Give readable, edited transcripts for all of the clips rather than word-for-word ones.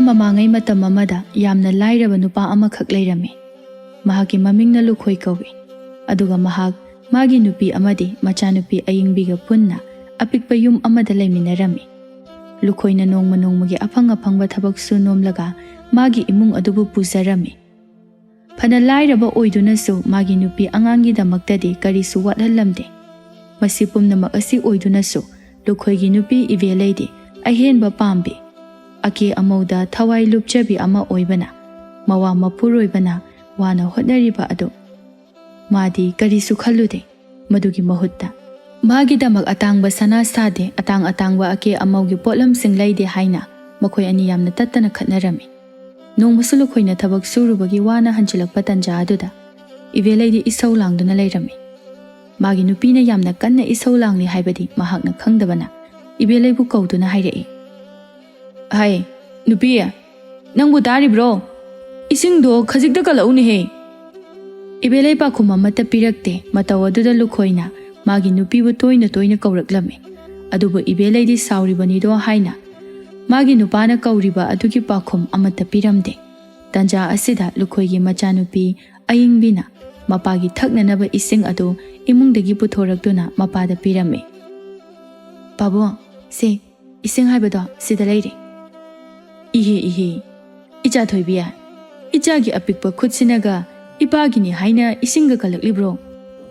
ꯊꯥꯏꯅ ꯃꯃꯥꯡꯉꯩ ꯃꯇꯝ ꯑꯃꯗ ꯌꯥꯝꯅ ꯂꯥꯏꯔꯕ ꯅꯨꯄꯥ ꯑꯃꯈꯛ ꯂꯩꯔꯝꯃꯤ꯫ ꯃꯍꯥꯛꯀꯤ ꯃꯃꯤꯡꯅ ꯂꯨꯈꯣꯏ ꯀꯧꯏ꯫ ꯑꯗꯨꯒ ꯃꯍꯥꯛ ꯃꯥꯒꯤ ꯅꯨꯄꯤ ꯑꯃꯗꯤ ꯃꯆꯥꯅꯨꯄꯤ ꯑꯌꯤꯡꯕꯤꯒ ꯄꯨꯟꯅ ꯑꯄꯤꯛꯄ ꯌꯨꯝ ꯑꯃꯗ ꯂꯩꯃꯤꯟꯅꯔꯝꯃꯤ꯫ ꯂꯨꯈꯣꯏꯅ ꯅꯣꯡꯃ ꯅꯣꯡꯃꯒꯤ ꯑꯐꯪ ꯑꯐꯪꯕ ꯊꯕꯛꯁꯨ ꯅꯣꯝꯂꯒ ꯃꯥꯒꯤ ꯏꯃꯨꯡ ꯑꯗꯨꯕꯨ ꯄꯨꯖꯔꯝꯃꯤ꯫ ꯐꯅ ꯂꯥꯏꯔꯕ ꯑꯣꯏꯗꯨꯅꯁꯨ ꯃꯥꯒꯤ ꯅꯨꯄꯤ ꯑꯉꯥꯡꯒꯤꯗꯃꯛꯇꯗꯤ ꯀꯔꯤꯁꯨ ꯋꯥꯠꯍꯜꯂꯝꯗꯦ꯫ ꯃꯁꯤ ꯄꯨꯝꯅꯃꯛ ꯑꯁꯤ ꯑꯣꯏꯗꯨꯅꯁꯨ ꯂꯨꯈꯣꯏꯒꯤ ꯅꯨꯄꯤ ꯏꯕꯦꯂꯩꯗꯤ ꯑꯍꯦꯟꯕ ꯄꯥꯝꯕꯤ, ꯑꯀꯦ ꯑꯃꯧꯗ ꯊꯋꯥꯏ ꯂꯨꯞꯆꯕꯤ ꯑꯃ ꯑꯣꯏꯕꯅ ꯃꯋꯥ ꯃꯄꯨꯔꯣꯏꯕꯅ ꯋꯥꯅ ꯍꯣꯠꯅꯔꯤꯕ ꯑꯗꯨ ꯃꯥꯗꯤ ꯀꯔꯤꯁꯨ ꯈꯜꯂꯨꯗꯦ꯫ ꯃꯗꯨꯒꯤ ꯃꯍꯨꯠꯇ ꯃꯥꯒꯤꯗꯃꯛ ꯑꯇꯥꯡꯕ ꯁꯅꯥ ꯁꯥꯗꯦ, ꯑꯇꯥꯡꯕ ꯑꯀꯦ ꯑꯃꯧꯒꯤ ꯄꯣꯠꯂꯝꯁꯤꯡ ꯂꯩꯗꯦ ꯍꯥꯏꯅ ꯃꯈꯣꯏ ꯑꯅꯤ ꯌꯥꯝꯅ ꯇꯠꯇꯅ ꯈꯠꯅꯔꯝꯃꯤ꯫ ꯅꯣꯡꯃꯁꯨ ꯂꯨꯈꯣꯏꯅ ꯊꯕꯛ ꯁꯨꯔꯨꯕꯒꯤ ꯋꯥꯅ ꯍꯟꯖꯤꯜꯂꯛꯄ ꯇꯟꯖꯥ ꯑꯗꯨꯗ ꯏꯕꯦꯂꯩꯗꯤ ꯏꯁꯧ ꯂꯥꯡꯗꯨꯅ ꯂꯩꯔꯝꯃꯤ꯫ ꯃꯥꯒꯤ ꯅꯨꯄꯤꯅ ꯌꯥꯝꯅ ꯀꯟꯅ ꯏꯁꯧ ꯂꯥꯡꯂꯤ ꯍꯥꯏꯕꯗꯤ ꯃꯍꯥꯛꯅ ꯈꯪꯗꯕꯅ ꯏꯕꯦꯂꯩꯕꯨ ꯀꯧꯗꯨꯅ ꯍꯥꯏꯔꯛꯏ, "ꯍꯥꯏ ꯅꯨꯄꯤ, ꯅꯪꯕꯨ ꯇꯥꯔꯤꯕ꯭ꯔꯣ? ꯏꯁꯤꯡꯗꯣ ꯈꯖꯤꯛꯇ ꯀꯜꯂꯛꯎꯅꯦꯍꯦ." ꯏꯕꯦꯂꯩ ꯄꯥꯈꯨꯝ ꯑꯃꯠꯇ ꯄꯤꯔꯛꯇꯦ꯫ ꯃꯇꯧ ꯑꯗꯨꯗ ꯂꯨꯈꯣꯏꯅ ꯃꯥꯒꯤ ꯅꯨꯄꯤꯕꯨ ꯇꯣꯏꯅ ꯀꯧꯔꯛꯂꯝꯃꯤ꯫ ꯑꯗꯨꯕꯨ ꯏꯕꯦꯂꯩꯗꯤ ꯁꯥꯎꯔꯤꯕꯅꯤꯗꯣ ꯍꯥꯏꯅ ꯃꯥꯒꯤ ꯅꯨꯄꯥꯅ ꯀꯧꯔꯤꯕ ꯑꯗꯨꯒꯤ ꯄꯥꯈꯨꯝ ꯑꯃꯠꯇ ꯄꯤꯔꯝꯗꯦ꯫ ꯇꯟꯖꯥ ꯑꯁꯤꯗ ꯂꯨꯈꯣꯏꯒꯤ ꯃꯆꯥꯅꯨꯄꯤ ꯑꯌꯤꯡꯕꯤꯅ ꯃꯄꯥꯒꯤ ꯊꯛꯅꯅꯕ ꯏꯁꯤꯡ ꯑꯗꯨ ꯏꯃꯨꯡꯗꯒꯤ ꯄꯨꯊꯣꯔꯛꯇꯨꯅ ꯃꯄꯥꯗ ꯄꯤꯔꯝꯃꯤ꯫ "ꯄꯥꯕꯨꯡ, ꯁꯦ ꯏꯁꯤꯡ ꯍꯥꯏꯕꯗꯣ ꯁꯤꯗ ꯂꯩꯔꯦ." "ꯏꯍꯦ, ꯏꯆꯥ ꯊꯣꯏꯕꯤ, ꯏꯆꯥꯒꯤ ꯑꯄꯤꯛꯄ ꯈꯨꯠꯁꯤꯅꯒ ꯏꯄꯥꯒꯤꯅꯤ ꯍꯥꯏꯅ ꯏꯁꯤꯡꯒ ꯀꯜꯂꯛꯂꯤꯕ꯭ꯔꯣ?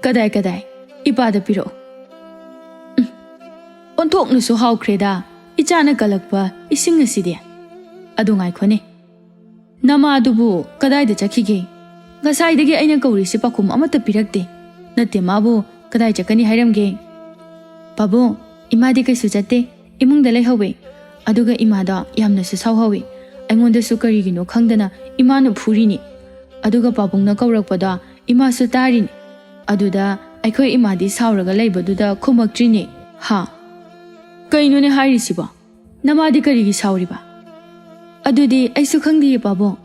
ꯀꯗꯥꯏ ꯏꯄꯥꯗ ꯄꯤꯔꯛꯑꯣ." "ꯑꯣꯟꯊꯣꯛꯅꯁꯨ ꯍꯥꯎꯈ꯭ꯔꯦꯗ ꯏꯆꯥꯅ ꯀꯜꯂꯛꯄ ꯏꯁꯤꯡ ꯑꯁꯤꯗꯤ꯫ ꯑꯗꯨ ꯉꯥꯏꯈꯣꯅꯦ, ꯅꯃꯥꯗꯨꯕꯨ ꯀꯗꯥꯏꯗ ꯆꯠꯈꯤꯒꯦ? ꯉꯁꯥꯏꯗꯒꯤ ꯑꯩꯅ ꯀꯧꯔꯤꯁꯤ ꯄꯥꯈꯨꯝ ꯑꯃꯠꯇ ꯄꯤꯔꯛꯇꯦ꯫ ꯅꯠꯇꯦ, ꯃꯥꯕꯨ ꯀꯗꯥꯏ ꯆꯠꯀꯅꯤ ꯍꯥꯏꯔꯝꯒꯦ?" "ꯄꯥꯕꯨꯡ, ꯏꯃꯥꯗꯤ ꯀꯩꯁꯨ ꯆꯠꯇꯦ, ꯏꯃꯨꯡꯗ ꯂꯩꯍꯧꯋꯦ꯫ ꯑꯗꯨꯒ ꯏꯃꯥꯗꯣ ꯌꯥꯝꯅꯁꯨ ꯁꯥꯎꯍꯧꯋꯤ꯫ ꯑꯩꯉꯣꯟꯗꯁꯨ ꯀꯔꯤꯒꯤꯅꯣ ꯈꯪꯗꯅ ꯏꯃꯥꯅ ꯐꯨꯔꯤꯅꯤ꯫ ꯑꯗꯨꯒ ꯄꯥꯕꯨꯡꯅ ꯀꯧꯔꯛꯄꯗꯣ ꯏꯃꯥꯁꯨ ꯇꯥꯔꯤꯅꯤ꯫ ꯑꯗꯨꯗ ꯑꯩꯈꯣই ꯏꯃꯥꯗꯤ ꯁꯥꯎꯔꯒ ꯂꯩꯕꯗꯨꯗ ꯈꯨꯝꯃꯛꯇ꯭ꯔꯤꯅꯦ." "ꯍꯥ? ꯀꯩꯅꯣꯅꯦ ꯍꯥꯏꯔꯤꯁꯤꯕꯣ? ꯅꯃꯥꯗꯤ ꯀꯔꯤꯒꯤ ꯁꯥꯎꯔꯤꯕ?" "ꯑꯗꯨꯗꯤ ꯑꯩꯁꯨ ꯈꯪꯗꯤꯌꯦ ꯄꯥꯕꯨꯡ."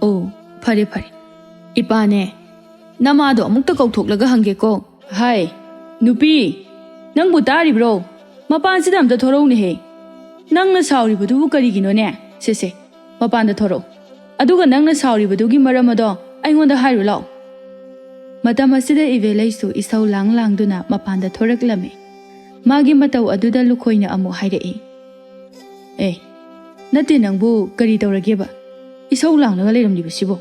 "ꯑꯣ, ꯐꯔꯦ. ꯏꯄꯥꯅꯦ, ꯅꯃꯥꯗꯣ ꯑꯃꯨꯛꯇ ꯀꯧꯊꯣꯛꯂꯒ ꯍꯪꯒꯦꯀꯣ꯫ ꯍꯥꯏ ꯅꯨꯄꯤ, ꯅꯪꯕꯨ ꯇꯥꯔꯤꯕ꯭ꯔꯣ? ꯃꯄꯥꯟꯁꯤꯗ ꯑꯝꯇ ꯊꯣꯔꯛꯎꯅꯦꯍꯦ꯫ ꯅꯪꯅ ꯁꯥꯎꯔꯤꯕꯗꯨꯕꯨ ꯀꯔꯤꯒꯤꯅꯣꯅꯦ? ꯁꯦ, ꯃꯄꯥꯟꯗ ꯊꯣꯔꯛꯑꯣ꯫ ꯑꯗꯨꯒ ꯅꯪꯅ ꯁꯥꯎꯔꯤꯕꯗꯨꯒꯤ ꯃꯔꯝ ꯑꯗꯣ ꯑꯩꯉꯣꯟꯗ ꯍꯥꯏꯔꯨ ꯂꯥꯛꯑꯣ." ꯃꯇꯝ ꯑꯁꯤꯗ ꯏꯕꯦꯂꯩꯁꯨ ꯏꯁꯧ ꯂꯥꯡꯗꯨꯅ ꯃꯄꯥꯟꯗ ꯊꯣꯔꯛꯂꯝꯃꯤ꯫ ꯃꯥꯒꯤ ꯃꯇꯧ ꯑꯗꯨꯗ ꯂꯨꯈꯣꯏꯅ ꯑꯃꯨꯛ ꯍꯥꯏꯔꯛꯏ, "ꯅꯠꯇꯦ, ꯅꯪꯕꯨ ꯀꯔꯤ ꯇꯧꯔꯒꯦꯕ? ꯏꯁꯧ ꯂꯥꯡꯂꯒ ꯂꯩꯔꯝꯂꯤꯕꯁꯤꯕꯣ?"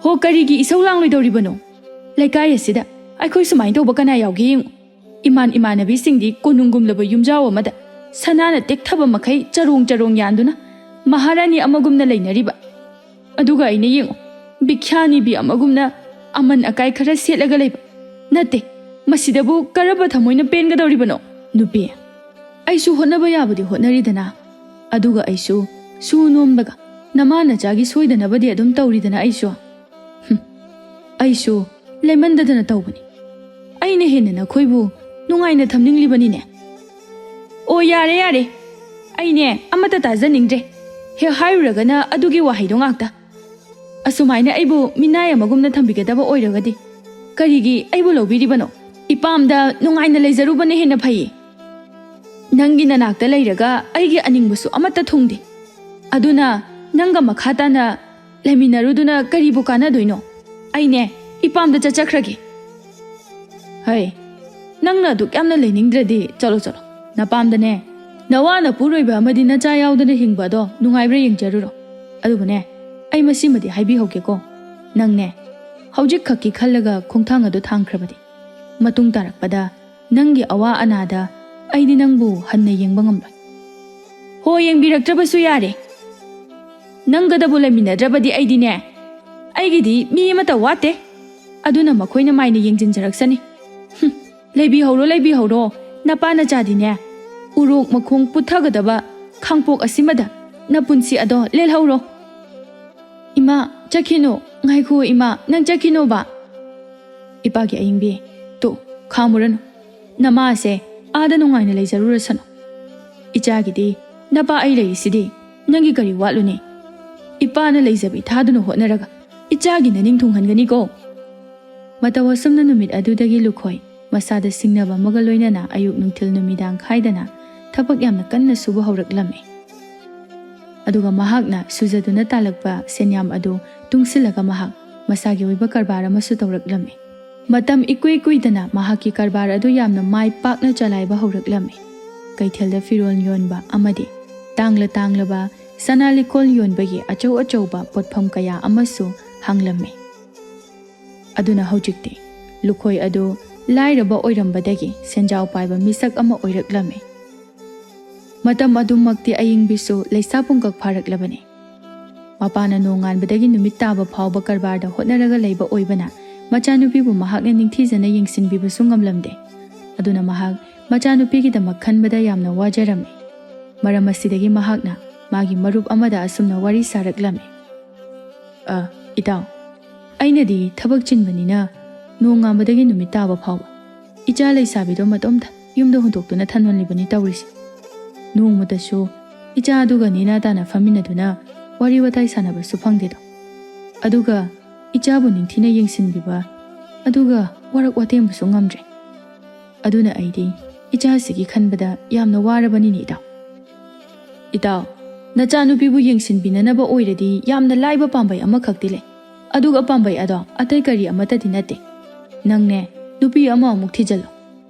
"ꯍꯣ, ꯀꯔꯤꯒꯤ ꯏꯁꯧ ꯂꯥꯡꯂꯣꯏꯗꯧꯔꯤꯕꯅꯣ? ꯂꯩꯀꯥꯏ ꯑꯁꯤꯗ ꯑꯩꯈꯣꯏ ꯁꯨꯃꯥꯏꯅ ꯇꯧꯕ ꯀꯅꯥ ꯌꯥꯎꯒꯦ ꯌꯦꯡꯉꯨ꯫ ꯏꯃꯥꯟꯅꯕꯤꯁꯤꯡꯗꯤ ꯀꯣꯅꯨꯡꯒꯨꯝꯂꯕ ꯌꯨꯝꯖꯥꯎ ꯑꯃꯗ ꯁꯅꯥꯅ ꯇꯦꯛꯊꯕ ꯃꯈꯩ ꯆꯔꯣꯡ ꯌꯥꯟꯗꯨꯅ ꯃꯍꯥꯔꯥꯅꯤ ꯑꯃꯒꯨꯝꯅ ꯂꯩꯅꯔꯤꯕ꯫ ꯑꯗꯨꯒ ꯑꯩꯅ ꯌꯦꯡꯉꯨ, ꯕꯤꯈ꯭ꯌꯥꯅꯤꯕꯤ ꯑꯃꯒꯨꯝꯅ ꯑꯃꯟ ꯑꯀꯥꯏ ꯈꯔ ꯁꯦꯠꯂꯒ ꯂꯩꯕ꯫ ꯅꯠꯇꯦ, ꯃꯁꯤꯗꯕꯨ ꯀꯔꯝꯕ ꯊꯃꯣꯏꯅ ꯄꯦꯟꯒꯗꯧꯔꯤꯕꯅꯣ?" "ꯅꯨꯄꯤ, ꯑꯩꯁꯨ ꯍꯣꯠꯅꯕ ꯌꯥꯕꯗꯤ ꯍꯣꯠꯅꯔꯤꯗꯅ, ꯑꯗꯨꯒ ꯑꯩꯁꯨ ꯁꯨ ꯅꯣꯝꯕꯒ ꯅꯃꯥ ꯅꯆꯥꯒꯤ ꯁꯣꯏꯗꯅꯕꯗꯤ ꯑꯗꯨꯝ ꯇꯧꯔꯤꯗꯅ ꯑꯩꯁꯨ." "ꯑꯩꯁꯨ ꯂꯩꯃꯟꯗꯗꯅ ꯇꯧꯕꯅꯤ. ꯑꯩꯅ ꯍꯦꯟꯅ ꯅꯈꯣꯏꯕꯨ ꯅꯨꯡꯉꯥꯏꯅ ꯊꯝꯅꯤꯡꯂꯤꯕꯅꯤꯅꯦ." "ꯑꯣ, ꯌꯥꯔꯦ. ꯑꯩꯅꯦ ꯑꯃꯠꯇ ꯇꯥꯖꯅꯤꯡꯗ꯭ꯔꯦ. ꯍꯦꯛ ꯍꯥꯏꯔꯨꯔꯒꯅ ꯑꯗꯨꯒꯤ ꯋꯥꯍꯩꯗꯣ ꯉꯥꯛꯇ. ꯑꯁꯨꯃꯥꯏꯅ ꯑꯩꯕꯨ ꯃꯤꯅꯥꯏ ꯑꯃꯒꯨꯝꯅ ꯊꯝꯕꯤꯒꯗꯕ ꯑꯣꯏꯔꯒꯗꯤ ꯀꯔꯤꯒꯤ ꯑꯩꯕꯨ ꯂꯧꯕꯤꯔꯤꯕꯅꯣ? ꯏꯄꯥꯝꯗ ꯅꯨꯡꯉꯥꯏꯅ ꯂꯩꯖꯔꯨꯕꯅ ꯍꯦꯟꯅ ꯐꯩꯌꯦ. ꯅꯪꯒꯤ ꯅꯅꯥꯛꯇ ꯂꯩꯔꯒ ꯑꯩꯒꯤ ꯑꯅꯤꯡꯕꯁꯨ ꯑꯃꯠꯇ ꯊꯨꯡꯗꯦ. ꯑꯗꯨꯅ ꯅꯪꯒ ꯃꯈꯥ ꯇꯥꯅ ꯂꯩꯃꯤꯟꯅꯔꯨꯗꯨꯅ ꯀꯔꯤꯕꯨ ꯀꯥꯟꯅꯗꯣꯏꯅꯣ? ꯑꯩꯅꯦ ꯏꯄꯥꯝꯗ ꯆꯠꯆꯈ꯭ꯔꯒꯦ." "ꯍꯩ, ꯅꯪꯅ ꯑꯗꯨꯛ ꯌꯥꯝꯅ ꯂꯩꯅꯤꯡꯗ꯭ꯔꯗꯤ ꯆꯠꯂꯣ. ꯅꯄꯥꯝꯗꯅꯦ ꯅꯋꯥ ꯅꯄꯨꯔꯣꯏꯕ ꯑꯃꯗꯤ ꯅꯆꯥ ꯌꯥꯎꯗꯅ ꯍꯤꯡꯕ ꯑꯗꯣ ꯅꯨꯡꯉꯥꯏꯕ꯭ꯔꯥ ꯌꯦꯡꯖꯔꯨꯔꯣ. ꯑꯗꯨꯕꯨꯅꯦ, ꯑꯩ ꯃꯁꯤꯃꯗꯤ ꯍꯥꯏꯕꯤꯍꯧꯒꯦꯀꯣ. ꯅꯪꯅꯦ ꯍꯧꯖꯤꯛ ꯈꯛꯀꯤ ꯈꯜꯂꯒ ꯈꯣꯡꯊꯥꯡ ꯑꯗꯨ ꯊꯥꯡꯈ꯭ꯔꯕꯗꯤ ꯃꯇꯨꯡ ꯇꯥꯔꯛꯄꯗ ꯅꯪꯒꯤ ꯑꯋꯥ ꯑꯅꯥꯗ ꯑꯩꯗꯤ ꯅꯪꯕꯨ ꯍꯟꯅ ꯌꯦꯡꯕ ꯉꯝꯂꯣꯏ." "ꯍꯣ, ꯌꯦꯡꯕꯤꯔꯛꯇ꯭ꯔꯕꯁꯨ ꯌꯥꯔꯦ. ꯅꯪꯒꯗꯕꯨ ꯂꯩꯃꯤꯟꯅꯗ꯭ꯔꯕꯗꯤ ꯑꯩꯗꯤꯅꯦ, ꯑꯩꯒꯤꯗꯤ ꯃꯤ ꯑꯃꯠꯇ ꯋꯥꯠꯇꯦ. ꯑꯗꯨꯅ ꯃꯈꯣꯏꯅ ꯃꯥꯏꯅ ꯌꯦꯡꯁꯤꯟꯖꯔꯛꯁꯅꯤ. ꯂꯩꯕꯤꯍꯧꯔꯣ. ꯅꯄꯥ ꯅꯆꯥꯗꯤꯅꯦ ꯎꯔꯣꯛ ꯃꯈꯣꯡ ꯄꯨꯠꯊꯒꯗꯕ ꯈꯥꯡꯄꯣꯛ ꯑꯁꯤꯃꯗ ꯅꯄꯨꯟꯁꯤ ꯑꯗꯣ ꯂꯦꯜꯍꯧꯔꯣ." "ꯏꯃꯥ, ꯆꯠꯈꯤꯅꯨ. ꯉꯥꯏꯈꯣ ꯏꯃꯥ, ꯅꯪ ꯆꯠꯈꯤꯅꯣꯕ." "ꯏꯄꯥꯒꯤ ꯑꯌꯤꯡꯕꯤ, ꯈꯥꯝꯃꯨꯔꯅꯨ. ꯅꯃꯥꯁꯦ ꯑꯥꯗ ꯅꯨꯡꯉꯥꯏꯅ ꯂꯩꯖꯔꯨꯔꯁꯅꯨ. ꯏꯆꯥꯒꯤꯗꯤ ꯅꯄꯥ ꯑꯩ ꯂꯩꯔꯤꯁꯤꯗꯤ ꯅꯪꯒꯤ ꯀꯔꯤ ꯋꯥꯠꯂꯨꯅꯤ? ꯏꯄꯥꯅ ꯂꯩꯖꯕꯤ ꯊꯥꯗꯨꯅ ꯍꯣꯠꯅꯔꯒ ꯏꯆꯥꯒꯤ ꯅꯅꯤꯡ ꯊꯨꯡꯍꯟꯒꯅꯤꯀꯣ." ꯃꯇꯧ ꯑꯁꯨꯝꯅ ꯅꯨꯃꯤꯠ ꯑꯗꯨꯗꯒꯤ ꯂꯨꯈꯣꯏ ꯃꯁꯥꯗ ꯁꯤꯡꯅꯕ ꯑꯃꯒ ꯂꯣꯏꯅꯅ ꯑꯌꯨꯛ ꯅꯨꯡꯊꯤꯜ ꯅꯨꯃꯤꯗꯥꯡ ꯈꯥꯏꯗꯅ ꯊꯕꯛ ꯌꯥꯝꯅ ꯀꯟꯅ ꯁꯨꯕ ꯍꯧꯔꯛꯂꯝꯃꯤ꯫ ꯑꯗꯨꯒ ꯃꯍꯥꯛꯅ ꯁꯨꯖꯗꯨꯅ ꯇꯥꯜꯂꯛꯄ ꯁꯦꯟꯌꯥꯝ ꯑꯗꯨ ꯇꯨꯡꯁꯤꯜꯂꯒ ꯃꯍꯥꯛ ꯃꯁꯥꯒꯤ ꯑꯣꯏꯕ ꯀꯔꯕꯥꯔ ꯑꯃꯁꯨ ꯇꯧꯔꯛꯂꯝꯃꯤ꯫ ꯃꯇꯝ ꯏꯀꯨꯏ ꯀꯨꯏꯗꯅ ꯃꯍꯥꯛꯀꯤ ꯀꯔꯕꯥꯔ ꯑꯗꯨ ꯌꯥꯝꯅ ꯃꯥꯏ ꯄꯥꯛꯅ ꯆꯂꯥꯏꯕ ꯍꯧꯔꯛꯂꯝꯃꯤ꯫ ꯀꯩꯊꯦꯜꯗ ꯐꯤꯔꯣꯜ ꯌꯣꯟꯕ ꯑꯃꯗꯤ ꯇꯥꯡꯂꯕ ꯁꯅꯥ ꯂꯤꯛꯀꯣꯜ ꯌꯣꯟꯕꯒꯤ ꯑꯆꯧ ꯑꯆꯧꯕ ꯄꯣꯠꯐꯝ ꯀꯌꯥ ꯑꯃꯁꯨ ꯍꯥꯡꯂꯝꯃꯤ꯫ ꯑꯗꯨꯅ ꯍꯧꯖꯤꯛꯇꯤ ꯂꯨꯈꯣꯏ ꯑꯗꯨ ꯂꯥꯏꯔꯕ ꯑꯣꯏꯔꯝꯕꯗꯒꯤ ꯁꯦꯟꯖꯥꯎ ꯄꯥꯏꯕ ꯃꯤꯁꯛ ꯑꯃ ꯑꯣꯏꯔꯛꯂꯝꯃꯤ꯫ ꯃꯇꯝ ꯑꯗꯨꯃꯛꯇꯤ ꯑꯏꯪꯕꯤꯁꯨ ꯂꯩꯁꯥ ꯄꯨꯡꯀꯛ ꯐꯥꯔꯛꯂꯕꯅꯤ꯫ ꯃꯄꯥꯅ ꯅꯣꯡꯉꯥꯟꯕꯗꯒꯤ ꯅꯨꯃꯤꯠ ꯇꯥꯕ ꯐꯥꯎꯕ ꯀꯔꯕꯥꯔꯗ ꯍꯣꯠꯅꯔꯒ ꯂꯩꯕ ꯑꯣꯏꯕꯅ ꯃꯆꯥꯅꯨꯄꯤꯕꯨ ꯃꯍꯥꯛꯅ ꯅꯤꯡꯊꯤꯖꯅ ꯌꯦꯡꯁꯤꯟꯕꯤꯕꯁꯨ ꯉꯝꯂꯝꯗꯦ꯫ ꯑꯗꯨꯅ ꯃꯍꯥꯛ ꯃꯆꯥꯅꯨꯄꯤꯒꯤꯗꯃꯛ ꯈꯟꯕꯗ ꯌꯥꯝꯅ ꯋꯥꯖꯔꯝꯃꯤ꯫ ꯃꯔꯝ ꯑꯁꯤꯗꯒꯤ ꯃꯍꯥꯛꯅ ꯃꯥꯒꯤ ꯃꯔꯨꯞ ꯑꯃꯗ ꯑꯁꯨꯝꯅ ꯋꯥꯔꯤ ꯁꯥꯔꯛꯂꯝꯃꯤ꯫ ꯏꯇꯥꯎ, ꯑꯩꯅꯗꯤ ꯊꯕꯛ ꯆꯤꯟꯕꯅꯤꯅ ꯅꯣꯡꯉꯥꯟꯕꯗꯒꯤ ꯅꯨꯃꯤꯠ ꯇꯥꯕ ꯐꯥꯎꯕ ꯏꯆꯥ ꯂꯩꯁꯥꯕꯤꯗꯣ ꯃꯇꯣꯝꯇ ꯌꯨꯝꯗ ꯍꯨꯟꯗꯣꯛꯇꯨꯅ ꯊꯝꯍꯜꯂꯤꯕꯅꯤ ꯇꯧꯔꯤꯁꯤ꯫ ꯅꯣꯡꯃꯇꯁꯨ ꯏꯆꯥ ꯑꯗꯨꯒ ꯅꯦꯅꯥ ꯇꯥꯅ ꯐꯝꯃꯤꯟꯅꯗꯨꯅ ꯋꯥꯔꯤ ꯋꯥꯇꯥꯏ ꯁꯥꯟꯅꯕꯁꯨ ꯐꯪꯗꯦꯗꯣ꯫ ꯑꯗꯨꯒ ꯏꯆꯥꯕꯨ ꯅꯤꯡꯊꯤꯅ ꯌꯦꯡꯁꯤꯟꯕꯤꯕ ꯑꯗꯨꯒ ꯋꯥꯔꯛ ꯋꯥꯇꯦꯝꯕꯁꯨ ꯉꯝꯗ꯭ꯔꯦ꯫ ꯑꯗꯨꯅ ꯑꯩꯗꯤ ꯏꯆꯥꯁꯤꯒꯤ ꯈꯟꯕꯗ ꯌꯥꯝꯅ ꯋꯥꯔꯕꯅꯤꯅꯦ ꯏꯇꯥꯎ꯫ ꯏꯇꯥꯎ, ꯅꯆꯥꯅꯨꯄꯤꯕꯨ ꯌꯦꯡꯁꯤꯟꯕꯤꯅꯅꯕ ꯑꯣꯏꯔꯗꯤ ꯌꯥꯝꯅ ꯂꯥꯏꯕ ꯄꯥꯝꯕꯩ ꯑꯃꯈꯛꯇꯤ ꯂꯩ꯫ ꯑꯗꯨꯒ ꯄꯥꯝꯕꯩ ꯑꯗꯣ ꯑꯇꯩ ꯀꯔꯤ ꯑꯃꯠꯇꯗꯤ ꯅꯠꯇꯦ꯫ ꯅꯪꯅꯦ ꯅꯨꯄꯤ ꯑꯃ ꯑꯃꯨꯛ ꯊꯤꯖꯜꯂꯣ꯫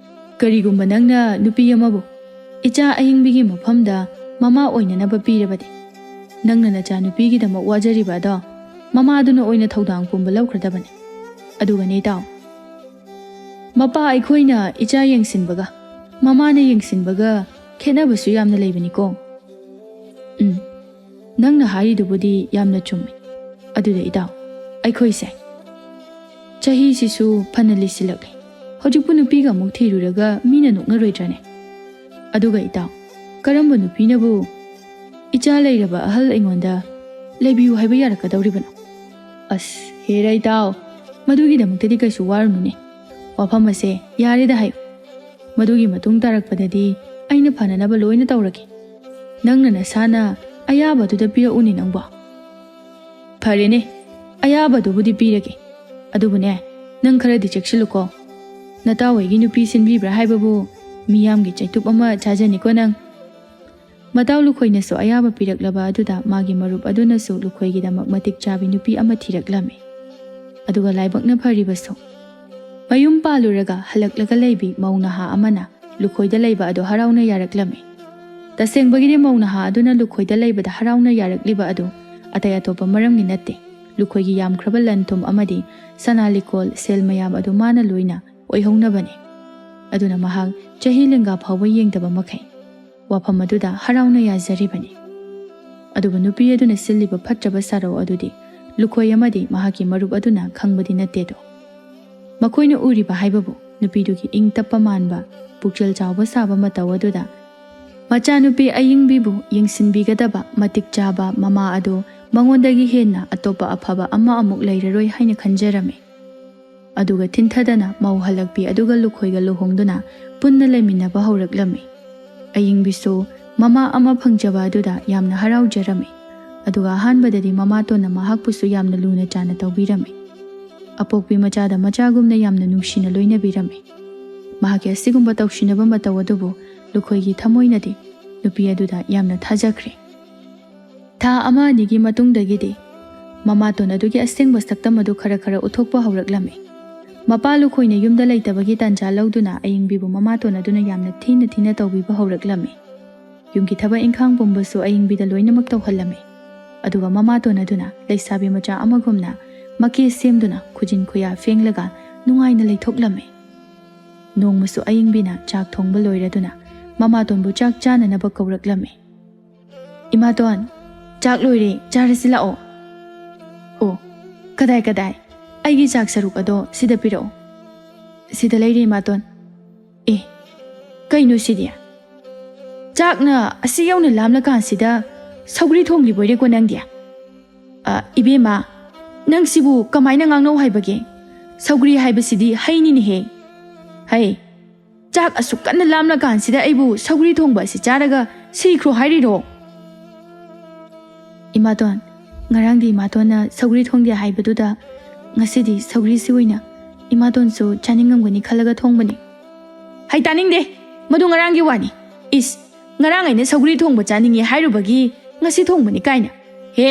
ꯀꯔꯤꯒꯨꯝꯕ ꯅꯪꯅ ꯅꯨꯄꯤ ꯑꯃꯕꯨ ꯏꯆꯥ ꯑꯏꯪꯕꯤꯒꯤ ꯃꯐꯝꯗ ꯃꯃꯥ ꯑꯣꯏꯅꯅꯕ ꯄꯤꯔꯕꯗꯤ ꯅꯪꯅ ꯅꯆꯥꯅꯨꯄꯤꯒꯤꯗꯃꯛ ꯋꯥꯖꯔꯤꯕ ꯑꯗꯣ ꯃꯃꯥꯗꯨꯅ ꯑꯣꯏꯅ ꯊꯧꯗꯥꯡ ꯄꯨꯝꯕ ꯂꯧꯈ꯭ꯔꯗꯕꯅꯤ꯫ ꯑꯗꯨꯒꯅꯦ ꯏꯇꯥꯎ, ꯃꯄꯥ ꯑꯩꯈꯣꯏꯅ ꯏꯆꯥ ꯌꯦꯡꯁꯤꯟꯕꯒ ꯃꯃꯥꯅ ꯌꯦꯡꯁꯤꯟꯕꯒ ꯈꯦꯠꯅꯕꯁꯨ ꯌꯥꯝꯅ ꯂꯩꯕꯅꯤꯀꯣ꯫ ꯅꯪꯅ ꯍꯥꯏꯔꯤꯗꯨꯕꯨꯗꯤ ꯌꯥꯝꯅ ꯆꯨꯝꯃꯤ꯫ ꯑꯗꯨꯗ ꯏꯇꯥꯎ, ꯑꯩꯈꯣꯏꯁꯦ ꯆꯍꯤꯁꯤꯁꯨ ꯐꯅ ꯂꯤꯁꯤꯜꯂꯛꯂꯦ꯫ ꯍꯧꯖꯤꯛꯄꯨ ꯅꯨꯄꯤꯒ ꯑꯃꯨꯛ ꯊꯤꯔꯨꯔꯒ ꯃꯤꯅ ꯅꯣꯛꯅꯔꯣꯏꯗ꯭ꯔꯅꯦ? ꯑꯗꯨꯒ ꯏꯇꯥꯎ, ꯀꯔꯝꯕ ꯅꯨꯄꯤꯅꯕꯨ ꯏꯆꯥ ꯂꯩꯔꯕ ꯑꯍꯜ ꯑꯩꯉꯣꯟꯗ ꯂꯩꯕꯤꯌꯨ ꯍꯥꯏꯕ ꯌꯥꯔꯛꯀꯗꯧꯔꯤꯕꯅꯣ? ꯍꯦꯔꯥ ꯏꯇꯥꯎ, ꯃꯗꯨꯒꯤꯗꯃꯛꯇꯗꯤ ꯀꯩꯁꯨ ꯋꯥꯔꯨꯅꯨꯅꯦ꯫ ꯋꯥꯐꯝ ꯑꯁꯦ ꯌꯥꯔꯦꯗ ꯍꯥꯏꯌꯨ꯫ ꯃꯗꯨꯒꯤ ꯃꯇꯨꯡ ꯇꯥꯔꯛꯄꯗꯗꯤ ꯑꯩꯅ ꯐꯅꯅꯕ ꯂꯣꯏꯅ ꯇꯧꯔꯒꯦ꯫ ꯅꯪꯅ ꯅꯁꯥꯅ ꯑꯌꯥꯕꯗꯨꯗ ꯄꯤꯔꯛꯎꯅꯦ ꯅꯪꯕꯣ꯫ ꯐꯔꯦꯅꯦ, ꯑꯌꯥꯕꯗꯨꯕꯨꯗꯤ ꯄꯤꯔꯒꯦ꯫ ꯑꯗꯨꯕꯨꯅꯦ, ꯅꯪ ꯈꯔꯗꯤ ꯆꯦꯛꯁꯤꯜꯂꯨꯀꯣ꯫ ꯅꯇꯥꯎꯍꯣꯏꯒꯤ ꯅꯨꯄꯤ ꯁꯤꯟꯕꯤꯕ꯭ꯔꯥ ꯍꯥꯏꯕꯕꯨ ꯃꯤꯌꯥꯝꯒꯤ ꯆꯩꯇꯨꯞ ꯑꯃ ꯆꯥꯖꯅꯤꯀꯣ ꯅꯪ꯫ ꯃꯇꯥꯎ ꯂꯨꯈꯣꯏꯅꯁꯨ ꯑꯌꯥꯕ ꯄꯤꯔꯛꯂꯕ ꯑꯗꯨꯗ ꯃꯥꯒꯤ ꯃꯔꯨꯞ ꯑꯗꯨꯅꯁꯨ ꯂꯨꯈꯣꯏꯒꯤꯗꯃꯛ ꯃꯇꯤꯛ ꯆꯥꯕꯤ ꯅꯨꯄꯤ ꯑꯃ ꯊꯤꯔꯛꯂꯝꯃꯤ꯫ ꯑꯗꯨꯒ ꯂꯥꯏꯕꯛꯅ ꯐꯔꯤꯕꯁꯨ ꯃꯌꯨꯝ ꯄꯥꯜꯂꯨꯔꯒ ꯍꯜꯂꯛꯂꯒ ꯂꯩꯕꯤ ꯃꯧ ꯅꯍꯥ ꯑꯃꯅ ꯂꯨꯈꯣꯏꯗ ꯂꯩꯕ ꯑꯗꯨ ꯍꯔꯥꯎꯅ ꯌꯥꯔꯛꯂꯝꯃꯤ꯫ ꯇꯁꯦꯡꯕꯒꯤꯗꯤ ꯃꯧ ꯅꯍꯥ ꯑꯗꯨꯅ ꯂꯨꯈꯣꯏꯗ ꯂꯩꯕꯗ ꯍꯔꯥꯎꯅ ꯌꯥꯔꯛꯂꯤꯕ ꯑꯗꯨ ꯑꯇꯩ ꯑꯇꯣꯞꯄ ꯃꯔꯝꯒꯤ ꯅꯠꯇꯦ꯫ ꯂꯨꯈꯣꯏꯒꯤ ꯌꯥꯝꯈ꯭ꯔꯕ ꯂꯟ ꯊꯨꯝ ꯑꯃꯗꯤ ꯁꯅꯥ ꯂꯤꯛꯀꯣꯜ ꯁꯦꯜ ꯃꯌꯥꯝ ꯑꯗꯨ ꯃꯥꯅ ꯂꯣꯏꯅ ꯑꯣꯏꯍꯧꯅꯕꯅꯤ꯫ ꯑꯗꯨꯅ ꯃꯍꯥꯛ ꯆꯍꯤ ꯂꯦꯡꯒꯥ ꯐꯥꯎꯕ ꯌꯦꯡꯗꯕ ꯃꯈꯩ ꯋꯥꯐꯝ ꯑꯗꯨꯗ ꯍꯔꯥꯎꯅ ꯌꯥꯖꯔꯤꯕꯅꯤ꯫ ꯑꯗꯨꯕꯨ ꯅꯨꯄꯤ ꯑꯗꯨꯅ ꯁꯤꯜꯂꯤꯕ ꯐꯠꯇ꯭ꯔꯕ ꯁꯥꯔꯧ ꯑꯗꯨꯗꯤ ꯂꯨꯈꯣꯏ ꯑꯃꯗꯤ ꯃꯍꯥꯛꯀꯤ ꯃꯔꯨꯞ ꯑꯗꯨꯅ ꯈꯪꯕꯗꯤ ꯅꯠꯇꯦꯗꯣ꯫ ꯃꯈꯣꯏꯅ ꯎꯔꯤꯕ ꯍꯥꯏꯕꯕꯨ ꯅꯨꯄꯤꯗꯨꯒꯤ ꯏꯪ ꯇꯞꯄ ꯃꯥꯟꯕ ꯄꯨꯛꯆꯦꯜ ꯆꯥꯎꯕ ꯁꯥꯕ ꯃꯇꯧ ꯑꯗꯨꯗ ꯃꯆꯥꯅꯨꯄꯤ ꯑꯏꯪꯕꯤꯕꯨ ꯌꯦꯡꯁꯤꯟꯕꯤꯒꯗꯕ ꯃꯇꯤꯛ ꯆꯥꯕ ꯃꯃꯥ ꯑꯗꯨ ꯃꯉꯣꯟꯗꯒꯤ ꯍꯦꯟꯅ ꯑꯇꯣꯞꯄ ꯑꯐꯕ ꯑꯃ ꯑꯃꯨꯛ ꯂꯩꯔꯔꯣꯏ ꯍꯥꯏꯅ ꯈꯟꯖꯔꯝꯃꯤ꯫ ꯑꯗꯨꯒ ꯊꯤꯟꯊꯗꯅ ꯃꯧ ꯍꯜꯂꯛꯄꯤ ꯑꯗꯨꯒ ꯂꯨꯈꯣꯏꯒ ꯂꯨꯍꯣꯡꯗꯨꯅ ꯄꯨꯟꯅ ꯂꯩꯃꯤꯟꯅꯕ ꯍꯧꯔꯛꯂꯝꯃꯤ꯫ ꯑꯏꯪꯕꯤꯁꯨ ꯃꯃꯥ ꯑꯃ ꯐꯪꯖꯕ ꯑꯗꯨꯗ ꯌꯥꯝꯅ ꯍꯔꯥꯎꯖꯔꯝꯃꯤ꯫ ꯑꯗꯨꯒ ꯑꯍꯥꯟꯕꯗꯗꯤ ꯃꯃꯥꯇꯣꯟꯅ ꯃꯍꯥꯛꯄꯨꯁꯨ ꯌꯥꯝꯅ ꯂꯨꯅ ꯆꯥꯟꯅ ꯇꯧꯕꯤꯔꯝꯃꯤ꯫ ꯑꯄꯣꯛꯄꯤ ꯃꯆꯥꯗ ꯃꯆꯥꯒꯨꯝꯅ ꯌꯥꯝꯅ ꯅꯨꯡꯁꯤꯅ ꯂꯣꯏꯅꯕꯤꯔꯝꯃꯤ꯫ ꯃꯍꯥꯛꯀꯤ ꯑꯁꯤꯒꯨꯝꯕ ꯇꯧꯁꯤꯟꯅꯕ ꯃꯇꯧ ꯑꯗꯨꯕꯨ ꯂꯨꯈꯣꯏꯒꯤ ꯊꯃꯣꯏꯅꯗꯤ ꯅꯨꯄꯤ ꯑꯗꯨꯗ ꯌꯥꯝꯅ ꯊꯥꯖꯈ꯭ꯔꯦ꯫ ꯊꯥ ꯑꯃ ꯑꯅꯤꯒꯤ ꯃꯇꯨꯡꯗꯒꯤꯗꯤ ꯃꯃꯥꯇꯣꯟ ꯑꯗꯨꯒꯤ ꯑꯁꯦꯡꯕ ꯁꯛꯇꯝ ꯑꯗꯨ ꯈꯔ ꯈꯔ ꯎꯠꯊꯣꯛꯄ ꯍꯧꯔꯛꯂꯝꯃꯤ꯫ ꯃꯄꯥ ꯂꯨꯈꯣꯏꯅ ꯌꯨꯝꯗ ꯂꯩꯇꯕꯒꯤ ꯇꯥꯟꯖꯥ ꯂꯧꯗꯨꯅ ꯑꯏꯪꯕꯤꯕꯨ ꯃꯃꯥꯇꯣꯟ ꯑꯗꯨꯅ ꯌꯥꯝꯅ ꯊꯤꯅ ꯊꯤꯅ ꯇꯧꯕꯤꯕ ꯍꯧꯔꯛꯂꯝꯃꯤ꯫ ꯌꯨꯝꯒꯤ ꯊꯕꯛ ꯏꯪꯈꯥꯡ ꯄꯨꯝꯕꯁꯨ ꯑꯏꯪꯕꯤꯗ ꯂꯣꯏꯅꯃꯛ ꯇꯧꯍꯜꯂꯝꯃꯤ꯫ ꯑꯗꯨꯒ ꯃꯃꯥꯇꯣꯟ ꯑꯗꯨꯅ ꯂꯩꯁꯥꯕꯤ ꯃꯆꯥ ꯑꯃꯒꯨꯝꯅ ꯃꯀꯦ ꯁꯦꯝꯗꯨꯅ ꯈꯨꯖꯤꯟ ꯈꯨꯌꯥ ꯐꯦꯡꯂꯒ ꯅꯨꯡꯉꯥꯏꯅ ꯂꯩꯊꯣꯛꯂꯝꯃꯤ꯫ ꯅꯣꯡꯃꯁꯨ ꯑꯏꯪꯕꯤꯅ ꯆꯥꯛ ꯊꯣꯡꯕ ꯂꯣꯏꯔꯗꯨꯅ ꯃꯃꯥꯇꯣꯟꯕꯨ ꯆꯥꯛ ꯆꯥꯅꯅꯕ ꯀꯧꯔꯛꯂꯝꯃꯤ꯫ "ꯏꯃꯥꯇꯣꯟ, ꯆꯥꯛ ꯂꯣꯏꯔꯦ, ꯆꯥꯔꯁꯤ ꯂꯥꯛꯑꯣ." "ꯑꯣ, ꯀꯗꯥꯏ? ꯑꯩꯒꯤ ꯆꯥꯛ ꯁꯔꯨꯛ ꯑꯗꯣ ꯁꯤꯗ ꯄꯤꯔꯛꯑꯣ." "ꯁꯤꯗ ꯂꯩꯔꯦ ꯏꯃꯥꯇꯣꯟ." "ꯀꯩꯅꯣ ꯁꯤꯗꯤ? ꯆꯥꯛꯅ ꯑꯁꯤ ꯌꯧꯅ ꯂꯥꯝꯂꯀꯥꯟꯁꯤꯗ ꯁꯧꯒ꯭ꯔꯤ ꯊꯣꯡꯂꯤꯕꯣꯏꯔꯦꯀꯣ ꯅꯪꯗꯤ?" "ꯏꯕꯦꯝꯃ, ꯅꯪ ꯁꯤꯕꯨ ꯀꯃꯥꯏꯅ ꯉꯥꯡꯅꯧ ꯍꯥꯏꯕꯒꯦ? ꯁꯧꯒ꯭ꯔꯤ ꯍꯥꯏꯕꯁꯤꯗꯤ ꯍꯩꯅꯤꯅꯦꯍꯦ." "ꯍꯩ? ꯆꯥꯛ ꯑꯁꯨꯛ ꯀꯟꯅ ꯂꯥꯝꯂꯀꯥꯟꯁꯤꯗ ꯑꯩꯕꯨ ꯁꯧꯒ꯭ꯔꯤ ꯊꯣꯡꯕ ꯑꯁꯤ ꯆꯥꯔꯒ ꯁꯤꯈ꯭ꯔꯣ ꯍꯥꯏꯔꯤꯔꯣ?" "ꯏꯃꯥꯇꯣꯟ, ꯉꯔꯥꯡꯗꯤ ꯏꯃꯥꯇꯣꯟꯅ ꯁꯧꯒ꯭ꯔꯤ ꯊꯣꯡꯗꯦ ꯍꯥꯏꯕꯗꯨꯗ ꯉꯁꯤꯗꯤ ꯁꯧꯒ꯭ꯔꯤꯁꯤ ꯑꯣꯏꯅ ꯏꯃꯥꯇꯣꯟꯁꯨ ꯆꯥꯅꯤꯡꯉꯝꯒꯅꯤ ꯈꯜꯂꯒ ꯊꯣꯡꯕꯅꯤ." "ꯇꯥꯅꯤꯡꯗꯦ, ꯃꯗꯨ ꯉꯔꯥꯡꯒꯤ ꯋꯥꯅꯤ꯫ ꯉꯔꯥꯡ ꯑꯩꯅ ꯁꯧꯒ꯭ꯔꯤ ꯊꯣꯡꯕ ꯆꯥꯅꯤꯡꯉꯤ ꯍꯥꯏꯔꯨꯕꯒꯤ ngasi thongbani kaina he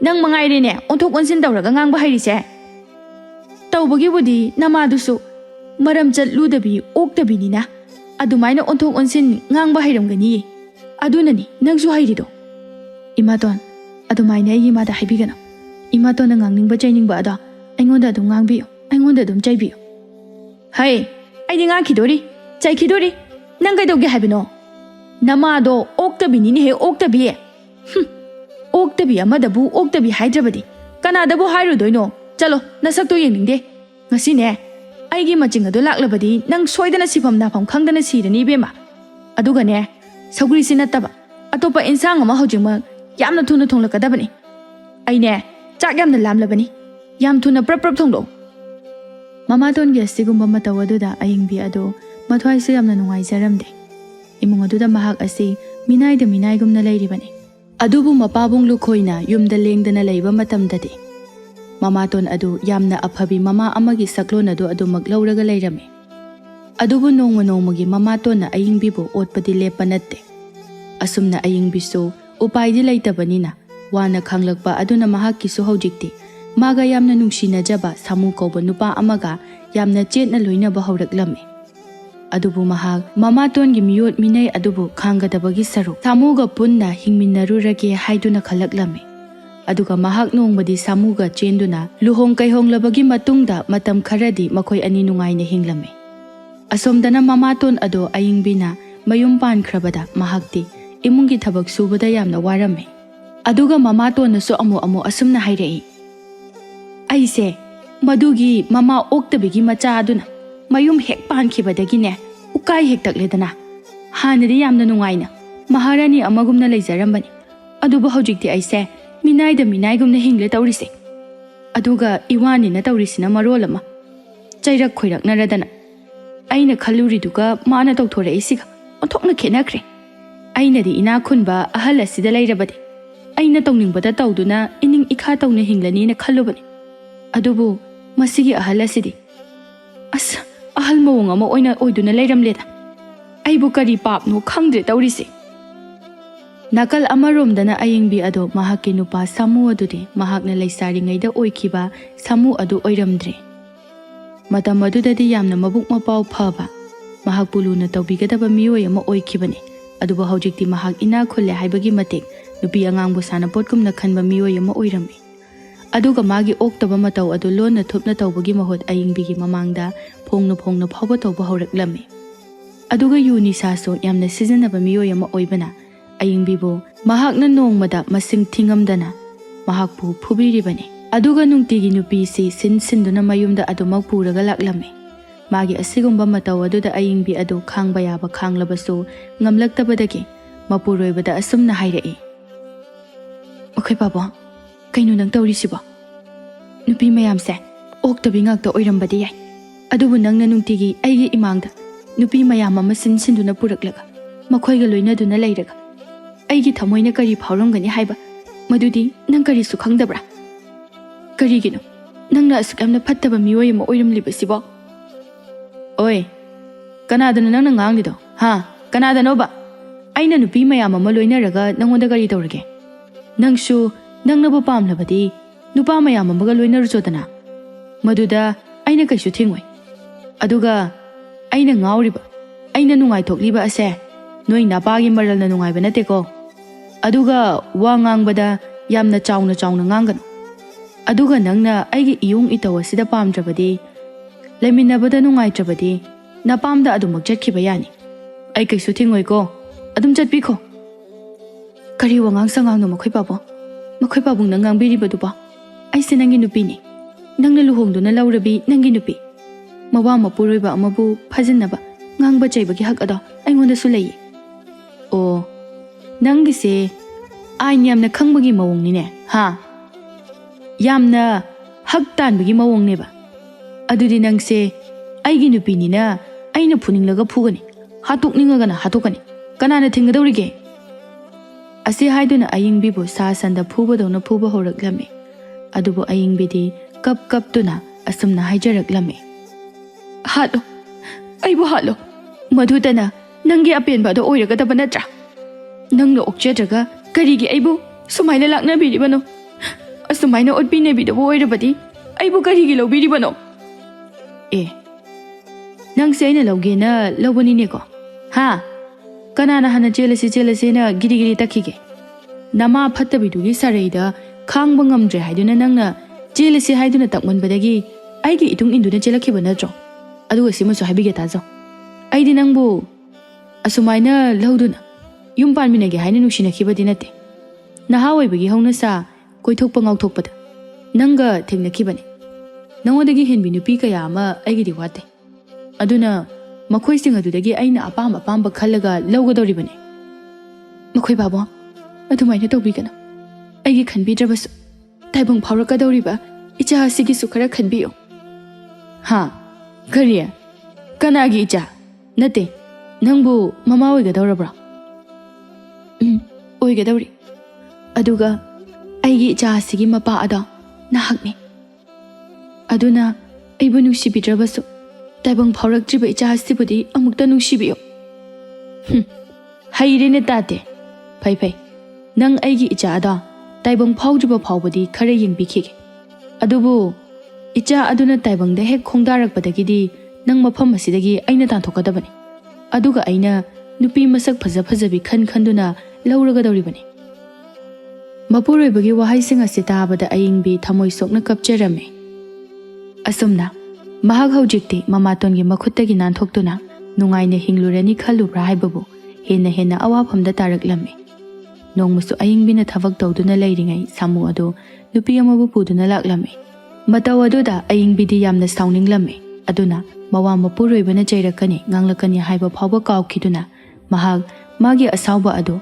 nang mangairene onthok onsin tawraga ngangba hairise tawbagibudi namadusu maram chatludabi oktabinina adumaina onthok onsin ngangba hairamgani adunani nangsu hairido imaton adumaina ai imada haibigana imaton ngangning chainingba ada aingonda adum ngangbiyo aingonda adum chaibiyo hai aidi ngangkhidori chaikhidori nang kaidawge haibino namado oktabinini he oktabi oktabi amadabu oktabi haidrabadi kanadabu hairudoino chalo nasakto yengningde ngasine aigi maching adu laklabadi nang soidana sifam nafam khangdana sirani bema adugane saugri sinataba atopa insang ama hojingma yamna thuna thonglakadabani aine chak yamna lamlabani yam thuna prap thonglo mamaton ge sigumba matawaduda ayingbi ado mathwai se yamna nungai jaramde imung aduda mahak asi minai da minai gumna leiribani adubu mapabung lukhoina yumda lengdana leiba matamdadi mamaton adu yamna aphabi mama amagi saklon adu adumak lauraga leirame adubu nongmagi mamaton na ayingbibu otpadi lepanatte asumna ayingbisu upaidi leitabanina wana khanglakpa aduna mahakki su hojikti maga yamna nungsinajaba samu kauba nupa amaga yamna chetna loinaba hauраklame adubu mahak mamaton gi miyot minai adubu khangadabagi saru samuga punna hingminnarurage haiduna khalaklame aduga mahak nongbadi samuga chenduna luhong kaihonglabagi matungda matam kharadi makhoi ani nungaina hinglame asomdana mamaton ado ayingbina mayum pankhrabada mahakti imungi thabak subada yamna warame aduga mamaton nasu amu asumna hairei aise madugi mama oktabigi macha aduna mayum hek pankhibadagine ukai hek takledana hanadi yamna nungaina maharani amagumna leijarambani aduba hojikti aise minai da minai gumna hingle tawrise aduga iwani na tawrisina marolama chairak khoirak naradana aina khaluri duga mana tawthore isiga onthokna khenakre aina di ina khunba ahal asida leirabadi aina tawningbada tawduna ining ikha tawna hinglani na khallubani adubu masigi ahal asidi as ahal mawung ama oina oiduna leiramleda aibu kari papno khangdre tawrise nakal amaromdana ayingbi ado mahakki nupa samu adudi mahakna leisaringaida oikiba samu adu oiramdre matam adudadi yamna mabuk mapau phaba mahak puluna tawbigadaba miyoi ama oikibani aduba hojikti mahak ina khulle haibagi matek nupi angangbu sana potkumna khanba miyoi ama oirami aduga magi oktaba matau adu lonna thupna tawbagi mahot ayingbigi mamangda phongna phawba tawba horaklame aduga yuni saso yamna sijanaba miyoi ama oibana ayingbibo mahakna nongmada masing thingamdana mahakpu phubiribani aduga nungtigi nupi si sinduna mayumda adumak puraga laklame magi asigumba matau aduda ayingbi adu khangba yaba khanglabasu ngamlaktabadagi mapuroibada asumna hairei okhoi baba kainu nang tawrisiba nupi mayamse oktabi ngakta oirambadi yai adubu nangna nungtigi aigi imangda nupi mayam ama sinduna puraklaga makhoiga loinaduna leiraga aigi thamoina kari phauramgani haiba madudi nang kari su khangdabra karigino nangna asukamna phattaba miyoi ama oiramlibasibo oi kanadana nangna nganglido ha kanadanoba aina nupi mayam ama loinaraga nangonda kari tawrage nangsu nangnabu pamlabadi nupa mayam amaga loinarujodana maduda aina kaisu thingoi aduga aina ngauriba aina nungai thokliba ase noi napagi maralna nungai banateko aduga wa ngangbada yamna chauna ngangano aduga nangna aigi iyung itaw asida pamdrabadi leminabada nungai trabadi napamda adumak chatkiba yani ai kaisu thingoi ko adum chatbikho kari wangang sangang no makhoi babung nang ngangbiribadu ba aise nangi nupini nangna luhongduna laurabi nangi nupi mawa mapuroiba amabu phajinnaba ngangba chaibagi hak ada aingonda su lei o nangise ai yamna khangbagi mawongni ne ha yamna hak tanbagi mawongne ba adudi nangse aigi nupini na aina phuninglaga phugani hatukningaga na hatukani kanana thingadawrige ase haiduna ayingbibu sa sanda phubadona phuba horaklame adubu ayingbidi kap tuna asumna haijaraklame halo aibu halo madudana nangi apenba do oiragadaba natra nangna okchedraga karigi aibu sumaina laknabiribano asumaina otpinebidabo oirabadi aibu karigi lobiribano nangse aina logena lobani ko ha kanana hana jelasi na giri takhige nama phattabidugi sareida khangba ngamdre haiduna nangna jelasi haiduna takmanbadagi aigi itung induna jelakhiba natro aduga simasu habige tajo aidi nangbu asumaina loduna yum panminage haina nushina khibadi nate naha oibagi hauna sa koithokpa ngauthokpada nanga thengna khibani nangodagi henbi nupi kaya ama aigi wate aduna makhoi sing adudagi aina apamba khallaga lawgadoribani makhoi babo adumaina tawbigana aigi khanbidrabasu taibang phaurakadoriba icha asigi su khara khanbiyo ha kariya kanagi icha nate nangbu mama oigadorabra oigadori aduga aigi icha asigi mapa ada nahakni aduna aibu nungsibidrabasu taibang phauraktriba icha asibudi amukta nungsibiyo hairene tate phai nang aigi icha ada taibang phaudriba phaubadi khara yengbikhige adubu icha aduna taibang da hek khongdarakpadagidi nang mafam asidagi aina tanthokadabani aduga aina nupi masak phajabi khanduna lauragadoribani mapuroibagi wahai sing ase tabada ayingbi thamoi sokna kapcherame asumna mahak haujikti mamatongi makhuttagi nanthokduna nungaina hinglurani khalubra haibabu henna awaphamda taraklame nongmusu ayingbina thabak tawduna leiringai samu adu nupi amabu puduna laklame mataw aduda ayingbidi yamna sauninglamme aduna mawa mapuroibana chairakani nganglakani haiba phawba kawkhiduna mahak magi asawba adu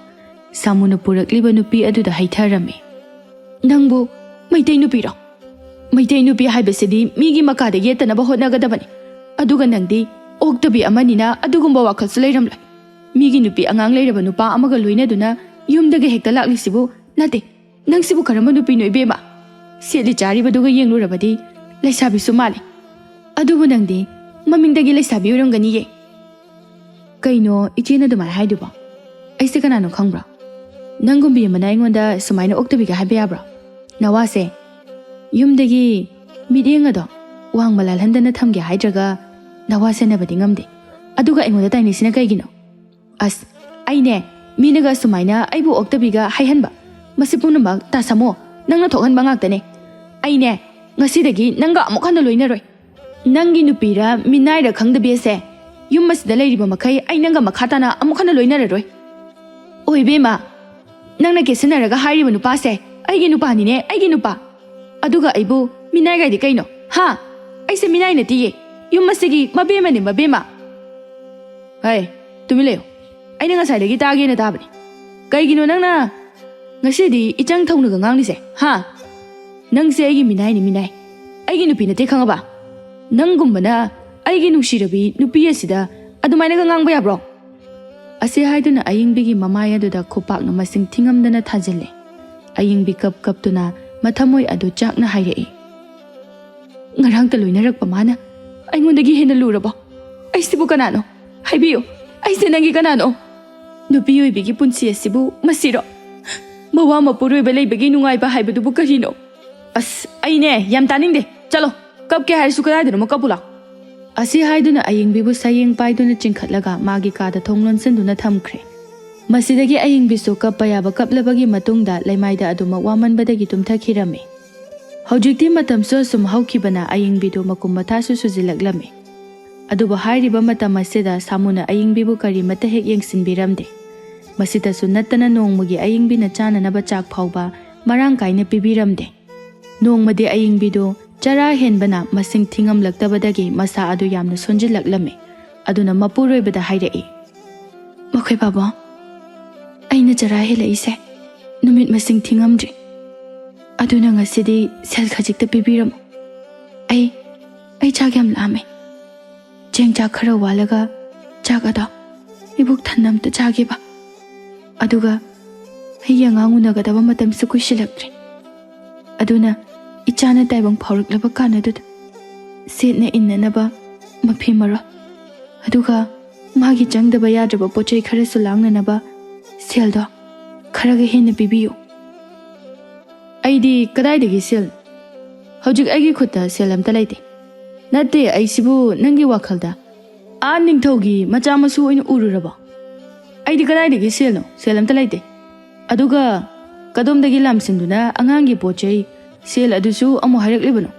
samuna purakliba nupi aduda haitharame nangbu maitai nupi haibasidi migi makada yetanaba hotnagadabani aduga nangdi oktabi amanina adugumba wakhalsu leiramlai migi nupi angang leiraba nupa amaga loinaduna yumdaga hekta laklisibu nate nangsibu karamba nupi noibema seli charibaduga yenglurabadi laisabisu male adubu nangdi mamingdagi laisabi oiramgani ye kaino ichena dumai haiduba aise kanano khangbra nangumbi amana ingonda sumaina oktabiga haiba yabra nawase yumdagi midengado wangmalal handana thamge haidraga nawase nabadi ngamde aduga ingonda tainisina kaigino as aine minaga sumaina aibu oktabiga haihanba masipunamak tasamo nangna thokhanba ngaktane aine ngasidagi nanga amuk hana loinaroi nangi nupira minaira khangdabese yum masida leiriba makai ainanga makhatana amuk hana loinararoi oibema nangna kesinaraga hairiba nupase aigi nupanine aigi nupa aduga aibu minai gaidi kaino ha aise minai natiye yum masigi mabema hai tumileo aina ngasaidagi tagena tabani kaigino nangna ngasidi ichang thongnaga nganglise ha nangse aigi minai aigi nupi nate khangaba nangumbana aigi nushirabi nupi asida adumaina ga ngangba yabro ase haiduna ayingbigi mamai aduda khopakna masing thingamdana thajille ayingbi kaptuna mathamoi adu chakna hairei ngarangta loinarakpa mana aingondagi hena lurabo aisibu kanano haibiyo aise nangi kanano nupi oibigi punsi asibu masiro mawa mapuroiba leibagi nungaiba haibadubu karino as aine yam taningde chalo kapke haisu kadaidano kapula asi haiduna ayingbibu sayeng paiduna chingkhatlaga magi kada thonglon senduna thamkhre masidagi ayingbisu kappa yaba kaplabagi matungda laimaida aduma wamanbadagi tumthakhirame hojikti matamso sum haukibana ayingbidu makum mathasu sujilaklame aduba hairiba matam asida samuna ayingbibu kari mata hek yengsinbiramde masida sunattana nongmagi ayingbina chananaba chak phauba marang kaina pibiramde nongmadi ayingbidu chara henbana masing thingam laktabadagi masa adu yamna sonjilaklame aduna mapuroibada hairei makhoi baba aina chara helaise numit masing thingamdri aduna ngasidi sel khajikta pibiram ai chagyam lame jengja khara walaga chagada ibuk thanam ta chagiba aduga hayangangunaga daba matam su kushilaktre aduna ichana taibang phauruklaba kanadud setne innanaba mapimara aduga magi jangdaba yadraba pochai khara su langnanaba seldo kharaga henna bibiyo ꯑꯩꯗꯤ ꯀꯗꯥꯏꯗꯒꯤ ꯁꯦꯜ? ꯍꯧꯖꯤꯛ ꯑꯩꯒꯤ ꯈꯨꯠꯇ ꯁꯦꯜ ꯑꯝꯇ ꯂꯩꯇꯦ. ꯅꯠꯇꯦ, ꯑꯩꯁꯤꯕꯨ ꯅꯪꯒꯤ ꯋꯥꯈꯜꯗ ꯅꯤꯡꯊꯧꯒꯤ ꯃꯆꯥ ꯃꯁꯨ ꯑꯣꯏꯅ ꯎꯔꯨꯔꯕꯣ? ꯑꯩꯗꯤ ꯀꯗꯥꯏꯗꯒꯤ ꯁꯦꯜꯅꯣ? ꯁꯦꯜ ꯑꯝꯇ ꯂꯩꯇꯦ. ꯑꯗꯨꯒ ꯀꯗꯣꯝꯗꯒꯤ ꯂꯥꯝꯁꯤꯟꯗꯨꯅ ꯑꯉꯥꯡꯒꯤ ꯄꯣꯠ ꯆꯩ ꯁꯦꯜ ꯑꯗꯨꯁꯨ ꯑꯃꯨꯛ ꯍꯥꯏꯔꯛꯂꯤꯕꯅꯣ?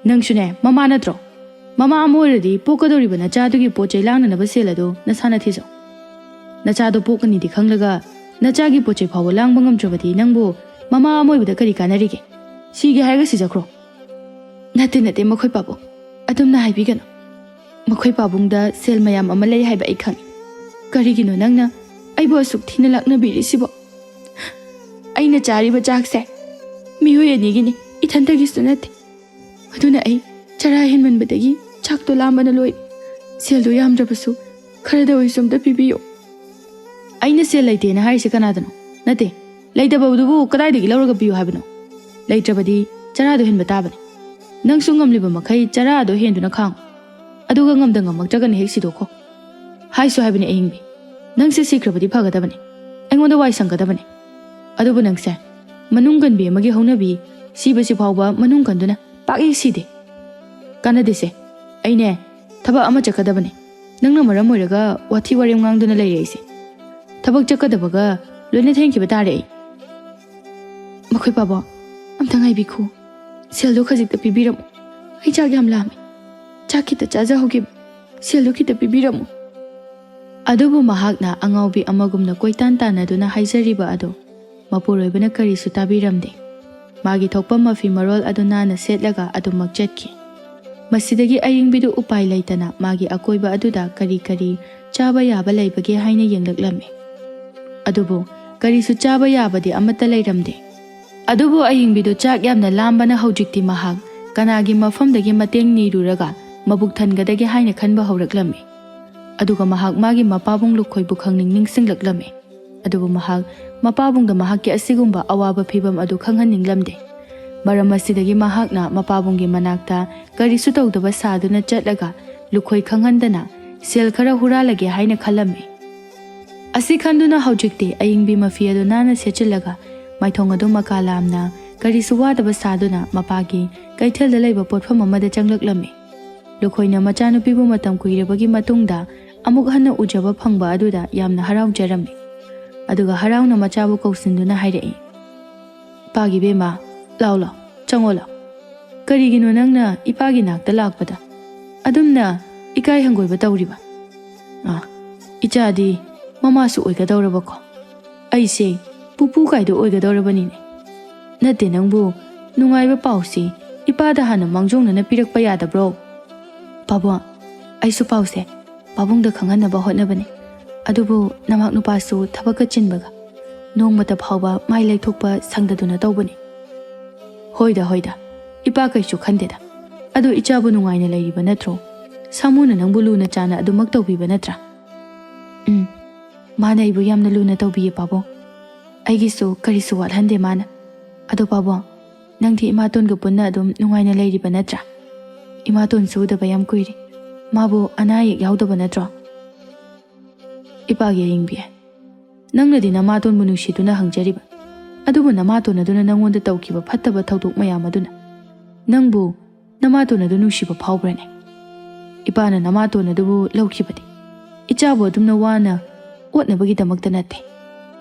ꯅꯪꯁꯨꯅꯦ, ꯃꯃꯥ ꯅꯠꯇ꯭ꯔꯣ? ꯃꯃꯥ ꯑꯃ ꯑꯣꯏꯔꯗꯤ ꯄꯣꯛꯀꯗꯧꯔꯤꯕ ꯅꯆꯥꯗꯨꯒꯤ ꯄꯣꯠ ꯆꯩ ꯂꯥꯡꯅꯅꯕ ꯁꯦꯜ ꯑꯗꯨ ꯅꯁꯥꯅ ꯊꯤꯖꯧ. ꯅꯆꯥꯗꯣ ꯄꯣꯛꯀꯅꯤꯗꯤ ꯈꯪꯂꯒ ꯅꯆꯥꯒꯤ ꯄꯣꯠ ꯆꯩ ꯐꯥꯎꯕ ꯂꯥꯡꯕ ꯉꯝꯗ꯭ꯔꯕꯗꯤ ꯅꯪꯕꯨ ꯃꯃꯥ ꯑꯃ ꯑꯣꯏꯕꯗ ꯀꯔꯤ ꯀꯥꯟꯅꯔꯤꯒꯦ? ꯁꯤꯒꯦ ꯍꯥꯏꯔꯒ ꯁꯤꯖꯈ꯭ꯔꯣ. ꯅꯠꯇꯦ ꯃꯈꯣꯏ ꯄꯥꯕꯨꯡ, ꯑꯗꯨꯝꯅ ꯍꯥꯏꯕꯤꯒꯅꯨ. ꯃꯈꯣꯏ ꯄꯥꯕꯨꯡꯗ ꯁꯦꯜ ꯃꯌꯥꯝ ꯑꯃ ꯂꯩ ꯍꯥꯏꯕ ꯑꯩ ꯈꯪꯏ. ꯀꯔꯤꯒꯤꯅꯣ ꯅꯪꯅ ꯑꯩꯕꯨ ꯑꯁꯨꯛ ꯊꯤꯅ ꯂꯥꯛꯅꯕꯤꯔꯤꯁꯤꯕꯣ? ꯑꯩꯅ ꯆꯥꯔꯤꯕ ꯆꯥꯛꯁꯦ ꯃꯤꯑꯣꯏ ꯑꯅꯤꯒꯤꯅꯤ, ꯏꯊꯟꯇꯒꯤꯁꯨ ꯅꯠꯇꯦ. ꯑꯗꯨꯅ ꯑꯩ ꯆꯔꯥ ꯍꯦꯟꯃꯟꯕꯗꯒꯤ ꯆꯥꯛꯇꯣ ꯂꯥꯝꯕꯅ ꯂꯣꯏꯔꯦ. ꯁꯦꯜꯗꯣ ꯌꯥꯝꯗ꯭ꯔꯕꯁꯨ ꯈꯔꯗ ꯑꯣꯏꯁꯨ ꯑꯝꯇ ꯄꯤꯕꯤꯌꯣ. ꯑꯩꯅ ꯁꯦꯜ ꯂꯩꯇꯦꯅ ꯍꯥꯏꯔꯤꯁꯦ ꯀꯅꯥꯗꯅꯣ? ꯅꯠꯇꯦ, ꯂꯩꯇꯕꯗꯨꯕꯨ ꯀꯗꯥꯏꯗꯒꯤ ꯂꯧꯔꯒ ꯄꯤꯌꯨ ꯍꯥꯏꯕꯅꯣ? ꯂꯩꯇ꯭ꯔꯕꯗꯤ ꯆꯔꯥꯗꯣ ꯍꯦꯟꯕ ꯇꯥꯕꯅꯤ. ꯅꯪꯁꯨ ꯉꯝꯂꯤꯕ ꯃꯈꯩ ꯆꯔꯥꯗꯣ ꯍꯦꯟꯗꯨꯅ ꯈꯥꯡꯉꯨ. ꯑꯗꯨꯒ ꯉꯝꯃꯛꯇ꯭ꯔꯒꯅ ꯍꯦꯛ ꯁꯤꯗꯣꯛꯈꯣ. ꯍꯥꯏꯁꯨ ꯍꯥꯏꯕꯅꯤ ꯑꯏꯪꯕꯤ, ꯅꯪꯁꯦ ꯁꯤꯈ꯭ꯔꯕꯗꯤ ꯐꯒꯗꯕꯅꯤ. ꯑꯩꯉꯣꯟꯗ ꯋꯥꯏ ꯁꯪꯒꯗꯕꯅꯤ. ꯑꯗꯨꯕꯨ ꯅꯪꯁꯦ ꯃꯅꯨꯡ ꯀꯟꯕꯤ ꯑꯃꯒꯤ ꯍꯧꯅꯕꯤ ꯁꯤꯕꯁꯤ ꯐꯥꯎꯕ ꯃꯅꯨꯡ ꯀꯟꯗꯨꯅ ꯄꯥꯛ ꯍꯦꯛ ꯁꯤꯗꯦ. ꯀꯥꯟꯅꯗꯦꯁꯦ. ꯑꯩꯅꯦ ꯊꯕꯛ ꯑꯃ ꯆꯠꯀꯗꯕꯅꯤ. ꯅꯪꯅ ꯃꯔꯝ ꯑꯣꯏꯔꯒ ꯋꯥꯊꯤ ꯋꯥꯔꯦꯝ ꯉꯥꯡꯗꯨꯅ ꯂꯩꯔꯛꯏꯁꯦ. ꯊꯕꯛ ꯆꯠꯀꯗꯕꯒ ꯂꯣꯏꯅ ꯊꯦꯡꯈꯤꯕ ꯇꯥꯔꯦ ꯑꯩ. ꯃꯈꯣꯏ ꯄꯥꯕꯣ, ꯑꯝꯇ ꯉꯥꯏꯕꯤꯈꯣ. ꯁꯦꯜꯗꯣ ꯈꯖꯤꯛꯇ ꯄꯤꯕꯤꯔꯝꯃꯨ. ꯑꯩ ꯆꯥꯛ ꯌꯥꯝ ꯂꯥꯝꯃꯤ. ꯆꯥꯛ ꯈꯤꯇ ꯆꯥꯖꯍꯧꯈꯤꯕ. ꯁꯦꯜꯗꯣ ꯈꯤꯇ ꯄꯤꯕꯤꯔꯝꯃꯨ. ꯑꯗꯨꯕꯨ ꯃꯍꯥꯛꯅ ꯑꯉꯥꯎꯕꯤ ꯑꯃꯒꯨꯝꯅ ꯀꯣꯏꯇꯥꯟ ꯇꯥꯟꯅꯗꯨꯅ ꯍꯥꯏꯖꯔꯤꯕ ꯑꯗꯨ ꯃꯄꯨꯔꯣꯏꯕꯅ ꯀꯔꯤꯁꯨ ꯇꯥꯕꯤꯔꯝꯗꯦ. ꯃꯥꯒꯤ ꯊꯣꯛꯄ ꯃꯐꯤ ꯃꯔꯣꯜ ꯑꯗꯨ ꯅꯥꯟꯅ ꯁꯦꯠꯂꯒ ꯑꯗꯨꯃꯛ ꯆꯠꯈꯤ. ꯃꯁꯤꯗꯒꯤ ꯑꯏꯪꯕꯤꯗꯨ ꯎꯄꯥꯏ ꯂꯩꯇꯅ ꯃꯥꯒꯤ ꯑꯀꯣꯏꯕ ꯑꯗꯨꯗ ꯀꯔꯤ ꯆꯥꯕ ꯌꯥꯕ ꯂꯩꯕꯒꯦ ꯍꯥꯏꯅ ꯌꯦꯡꯂꯛꯂꯝꯃꯤ. ꯑꯗꯨꯕꯨ ꯀꯔꯤꯁꯨ ꯆꯥꯕ ꯌꯥꯕꯗꯤ ꯑꯃꯠꯇ ꯂꯩꯔꯝꯗꯦ. ꯑꯗꯨꯕꯨ ꯑꯏꯪꯕꯤꯗꯨ ꯆꯥꯛ ꯌꯥꯝꯅ ꯂꯥꯝꯕꯅ ꯍꯧꯖꯤꯛꯇꯤ ꯃꯍꯥꯛ ꯀꯅꯥꯒꯤ ꯃꯐꯝꯗꯒꯤ ꯃꯇꯦꯡ ꯅꯤꯔꯨꯔꯒ ꯃꯕꯨꯛ ꯊꯟꯒꯗꯒꯦ ꯍꯥꯏꯅ ꯈꯟꯕ ꯍꯧꯔꯛꯂꯝꯃꯤ. ꯑꯗꯨꯒ ꯃꯍꯥꯛ ꯃꯥꯒꯤ ꯃꯄꯥꯕꯨꯡ ꯂꯨꯈꯣꯏꯕꯨ ꯅꯤꯡꯁꯤꯡꯂꯛꯂꯝꯃꯤ. ꯑꯗꯨꯕꯨ ꯃꯍꯥꯛ ꯃꯄꯥꯕꯨꯡꯗ ꯃꯍꯥꯛꯀꯤ ꯑꯁꯤꯒꯨꯝꯕ ꯑꯋꯥꯕ ꯐꯤꯚꯝ ꯑꯗꯨ ꯈꯪꯍꯟꯅꯤꯡꯂꯝꯗꯦ. ꯃꯔꯝ ꯑꯁꯤꯗꯒꯤ ꯃꯍꯥꯛꯅ ꯃꯄꯥꯕꯨꯡꯒꯤ ꯃꯅꯥꯛꯇ ꯀꯔꯤꯁꯨ ꯇꯧꯗꯕ ꯁꯥꯗꯨꯅ ꯆꯠꯂꯒ ꯂꯨꯈꯣꯏ ꯈꯪꯍꯟꯗꯅ ꯁꯦꯜ ꯈꯔ ꯍꯨꯔꯥꯜꯂꯒꯦ ꯍꯥꯏꯅ ꯈꯜꯂꯝꯃꯤ. ꯑꯁꯤ ꯈꯟꯗꯨꯅ ꯍꯧꯖꯤꯛꯇꯤ ꯑꯏꯪꯕꯤ ꯃꯐꯤ ꯑꯗꯨ ꯅꯥꯟꯅ ꯁꯦꯠꯆꯤꯜꯂꯒ ꯃꯥꯏꯊꯣꯡ ꯑꯗꯨ ꯃꯀꯥ ꯂꯥꯝꯅ ꯀꯔꯤꯁꯨ ꯋꯥꯗꯕ ꯁꯥꯗꯨꯅ ꯃꯄꯥꯒꯤ ꯀꯩꯊꯦꯜꯗ ꯂꯩꯕ ꯄꯣꯠꯐꯝ ꯑꯃꯗ ꯆꯪꯂꯛꯂꯝꯃꯤ. ꯂꯨꯈꯣꯏꯅ ꯃꯆꯥꯅꯨꯄꯤꯕꯨ ꯃꯇꯝ ꯀꯨꯏꯔꯕꯒꯤ ꯃꯇꯨꯡꯗ ꯑꯃꯨꯛ ꯍꯟꯅ ꯎꯖꯕ ꯐꯪꯕ ꯑꯗꯨꯗ ꯌꯥꯝꯅ ꯍꯔꯥꯎꯖꯔꯝꯃꯤ. ꯑꯗꯨꯒ ꯍꯔꯥꯎꯅ ꯃꯆꯥꯕꯨ ꯀꯧꯁꯤꯟꯗꯨꯅ ꯍꯥꯏꯔꯛꯏ. ꯏꯄꯥꯒꯤ ꯕꯦꯝꯃ, ꯂꯥꯎ ꯆꯪꯉꯣ ꯂꯥꯎ. ꯀꯔꯤꯒꯤꯅꯣ ꯅꯪꯅ ꯏꯄꯥꯒꯤ ꯅꯥꯛꯇ ꯂꯥꯛꯄꯗ ꯑꯗꯨꯝꯅ ꯏꯀꯥꯏ ꯍꯪꯒꯣꯏꯕ ꯇꯧꯔꯤꯕ? ꯏꯆꯥꯗꯤ ꯃꯃꯥꯁꯨ ꯑꯣꯏꯒꯗꯧꯔꯕꯀꯣ. ꯑꯩꯁꯦ ꯄꯨꯄꯨ ꯀꯥꯏꯗꯣ ꯑꯣꯏꯒꯗꯧꯔꯕꯅꯤꯅꯦ. ꯅꯠꯇꯦ, ꯅꯪꯕꯨ ꯅꯨꯡꯉꯥꯏꯕ ꯄꯥꯎꯁꯤ ꯏꯄꯥꯗ ꯍꯥꯟꯅ ꯃꯥꯡꯖꯧꯅꯅ ꯄꯤꯔꯛꯄ ꯌꯥꯗꯕ꯭ꯔꯣ? ꯄꯥꯕꯨꯡ, ꯑꯩꯁꯨ ꯄꯥꯎꯁꯦ ꯄꯥꯕꯨꯡꯗ ꯈꯪꯍꯟꯅꯕ ꯍꯣꯠꯅꯕꯅꯤ. ꯑꯗꯨꯕꯨ ꯅꯃꯥꯛ ꯅꯨꯄꯥꯁꯨ ꯊꯕꯛꯀ ꯆꯤꯟꯕꯒ ꯅꯣꯡꯃꯇ ꯐꯥꯎꯕ ꯃꯥꯏ ꯂꯩꯊꯣꯛꯄ ꯁꯪꯗꯗꯨꯅ ꯇꯧꯕꯅꯤ. ꯍꯣꯏꯗ, ꯏꯄꯥ ꯀꯩꯁꯨ ꯈꯟꯗꯦꯗ. ꯑꯗꯣ ꯏꯆꯥꯕꯨ ꯅꯨꯡꯉꯥꯏꯅ ꯂꯩꯔꯤꯕ ꯅꯠꯇ꯭ꯔꯣ? ꯁꯥꯃꯨꯅ ꯅꯪꯕꯨ ꯂꯨꯅ ꯆꯥꯅ ꯑꯗꯨꯃꯛ ꯇꯧꯕꯤꯕ ꯅꯠꯇ꯭ꯔꯥ? ꯃꯥꯅ ꯑꯩꯕꯨ ꯌꯥꯝꯅ ꯂꯨꯅ ꯇꯧꯕꯤꯌꯦ ꯄꯥꯕꯨꯡ. ꯑꯩꯒꯤꯁꯨ ꯀꯔꯤꯁꯨ ꯋꯥꯠꯍꯟꯗꯦ ꯃꯥꯅ. ꯑꯗꯣ ꯄꯥꯕꯨꯡ, ꯅꯪꯗꯤ ꯏꯃꯥꯇꯣꯟꯒ ꯄꯨꯟꯅ ꯑꯗꯨꯝ ꯅꯨꯡꯉꯥꯏꯅ ꯂꯩꯔꯤꯕ ꯅꯠꯇ꯭ꯔꯥ? ꯏꯃꯥꯇꯣꯟꯁꯨ ꯎꯗꯕ ꯌꯥꯝ ꯀꯨꯏꯔꯦ. ꯃꯥꯕꯨ ꯑꯅꯥ ꯑꯌꯦꯛ ꯌꯥꯎꯗꯕ ꯅꯠꯇ꯭ꯔꯣ? ꯏꯄꯥꯒꯤ ꯑꯏꯪꯕꯤ, ꯅꯪꯅꯗꯤ ꯅꯃꯥꯇꯣꯟꯕꯨ ꯅꯨꯡꯁꯤꯗꯨꯅ ꯍꯪꯖꯔꯤꯕ. ꯑꯗꯨꯕꯨ ꯅꯃꯥꯇꯣꯟ ꯑꯗꯨꯅ ꯅꯪꯉꯣꯟꯗ ꯇꯧꯈꯤꯕ ꯐꯠꯇꯕ ꯊꯧꯗꯣꯛ ꯃꯌꯥꯝ ꯑꯗꯨꯅ ꯅꯪꯕꯨ ꯅꯃꯥꯇꯣꯟ ꯑꯗꯨ ꯅꯨꯡꯁꯤꯕ ꯐꯥꯎꯕ꯭ꯔꯅꯦ? ꯏꯄꯥꯅ ꯅꯃꯥꯇꯣꯟ ꯑꯗꯨꯕు ꯂꯧꯈꯤꯕꯗꯤ ꯏꯆꯥꯕꯨ ꯑꯗꯨꯝꯅ ꯋꯥꯅ ꯑꯣꯠꯅꯕꯒꯤꯗꯃꯛꯇ ꯅꯠꯇꯦ.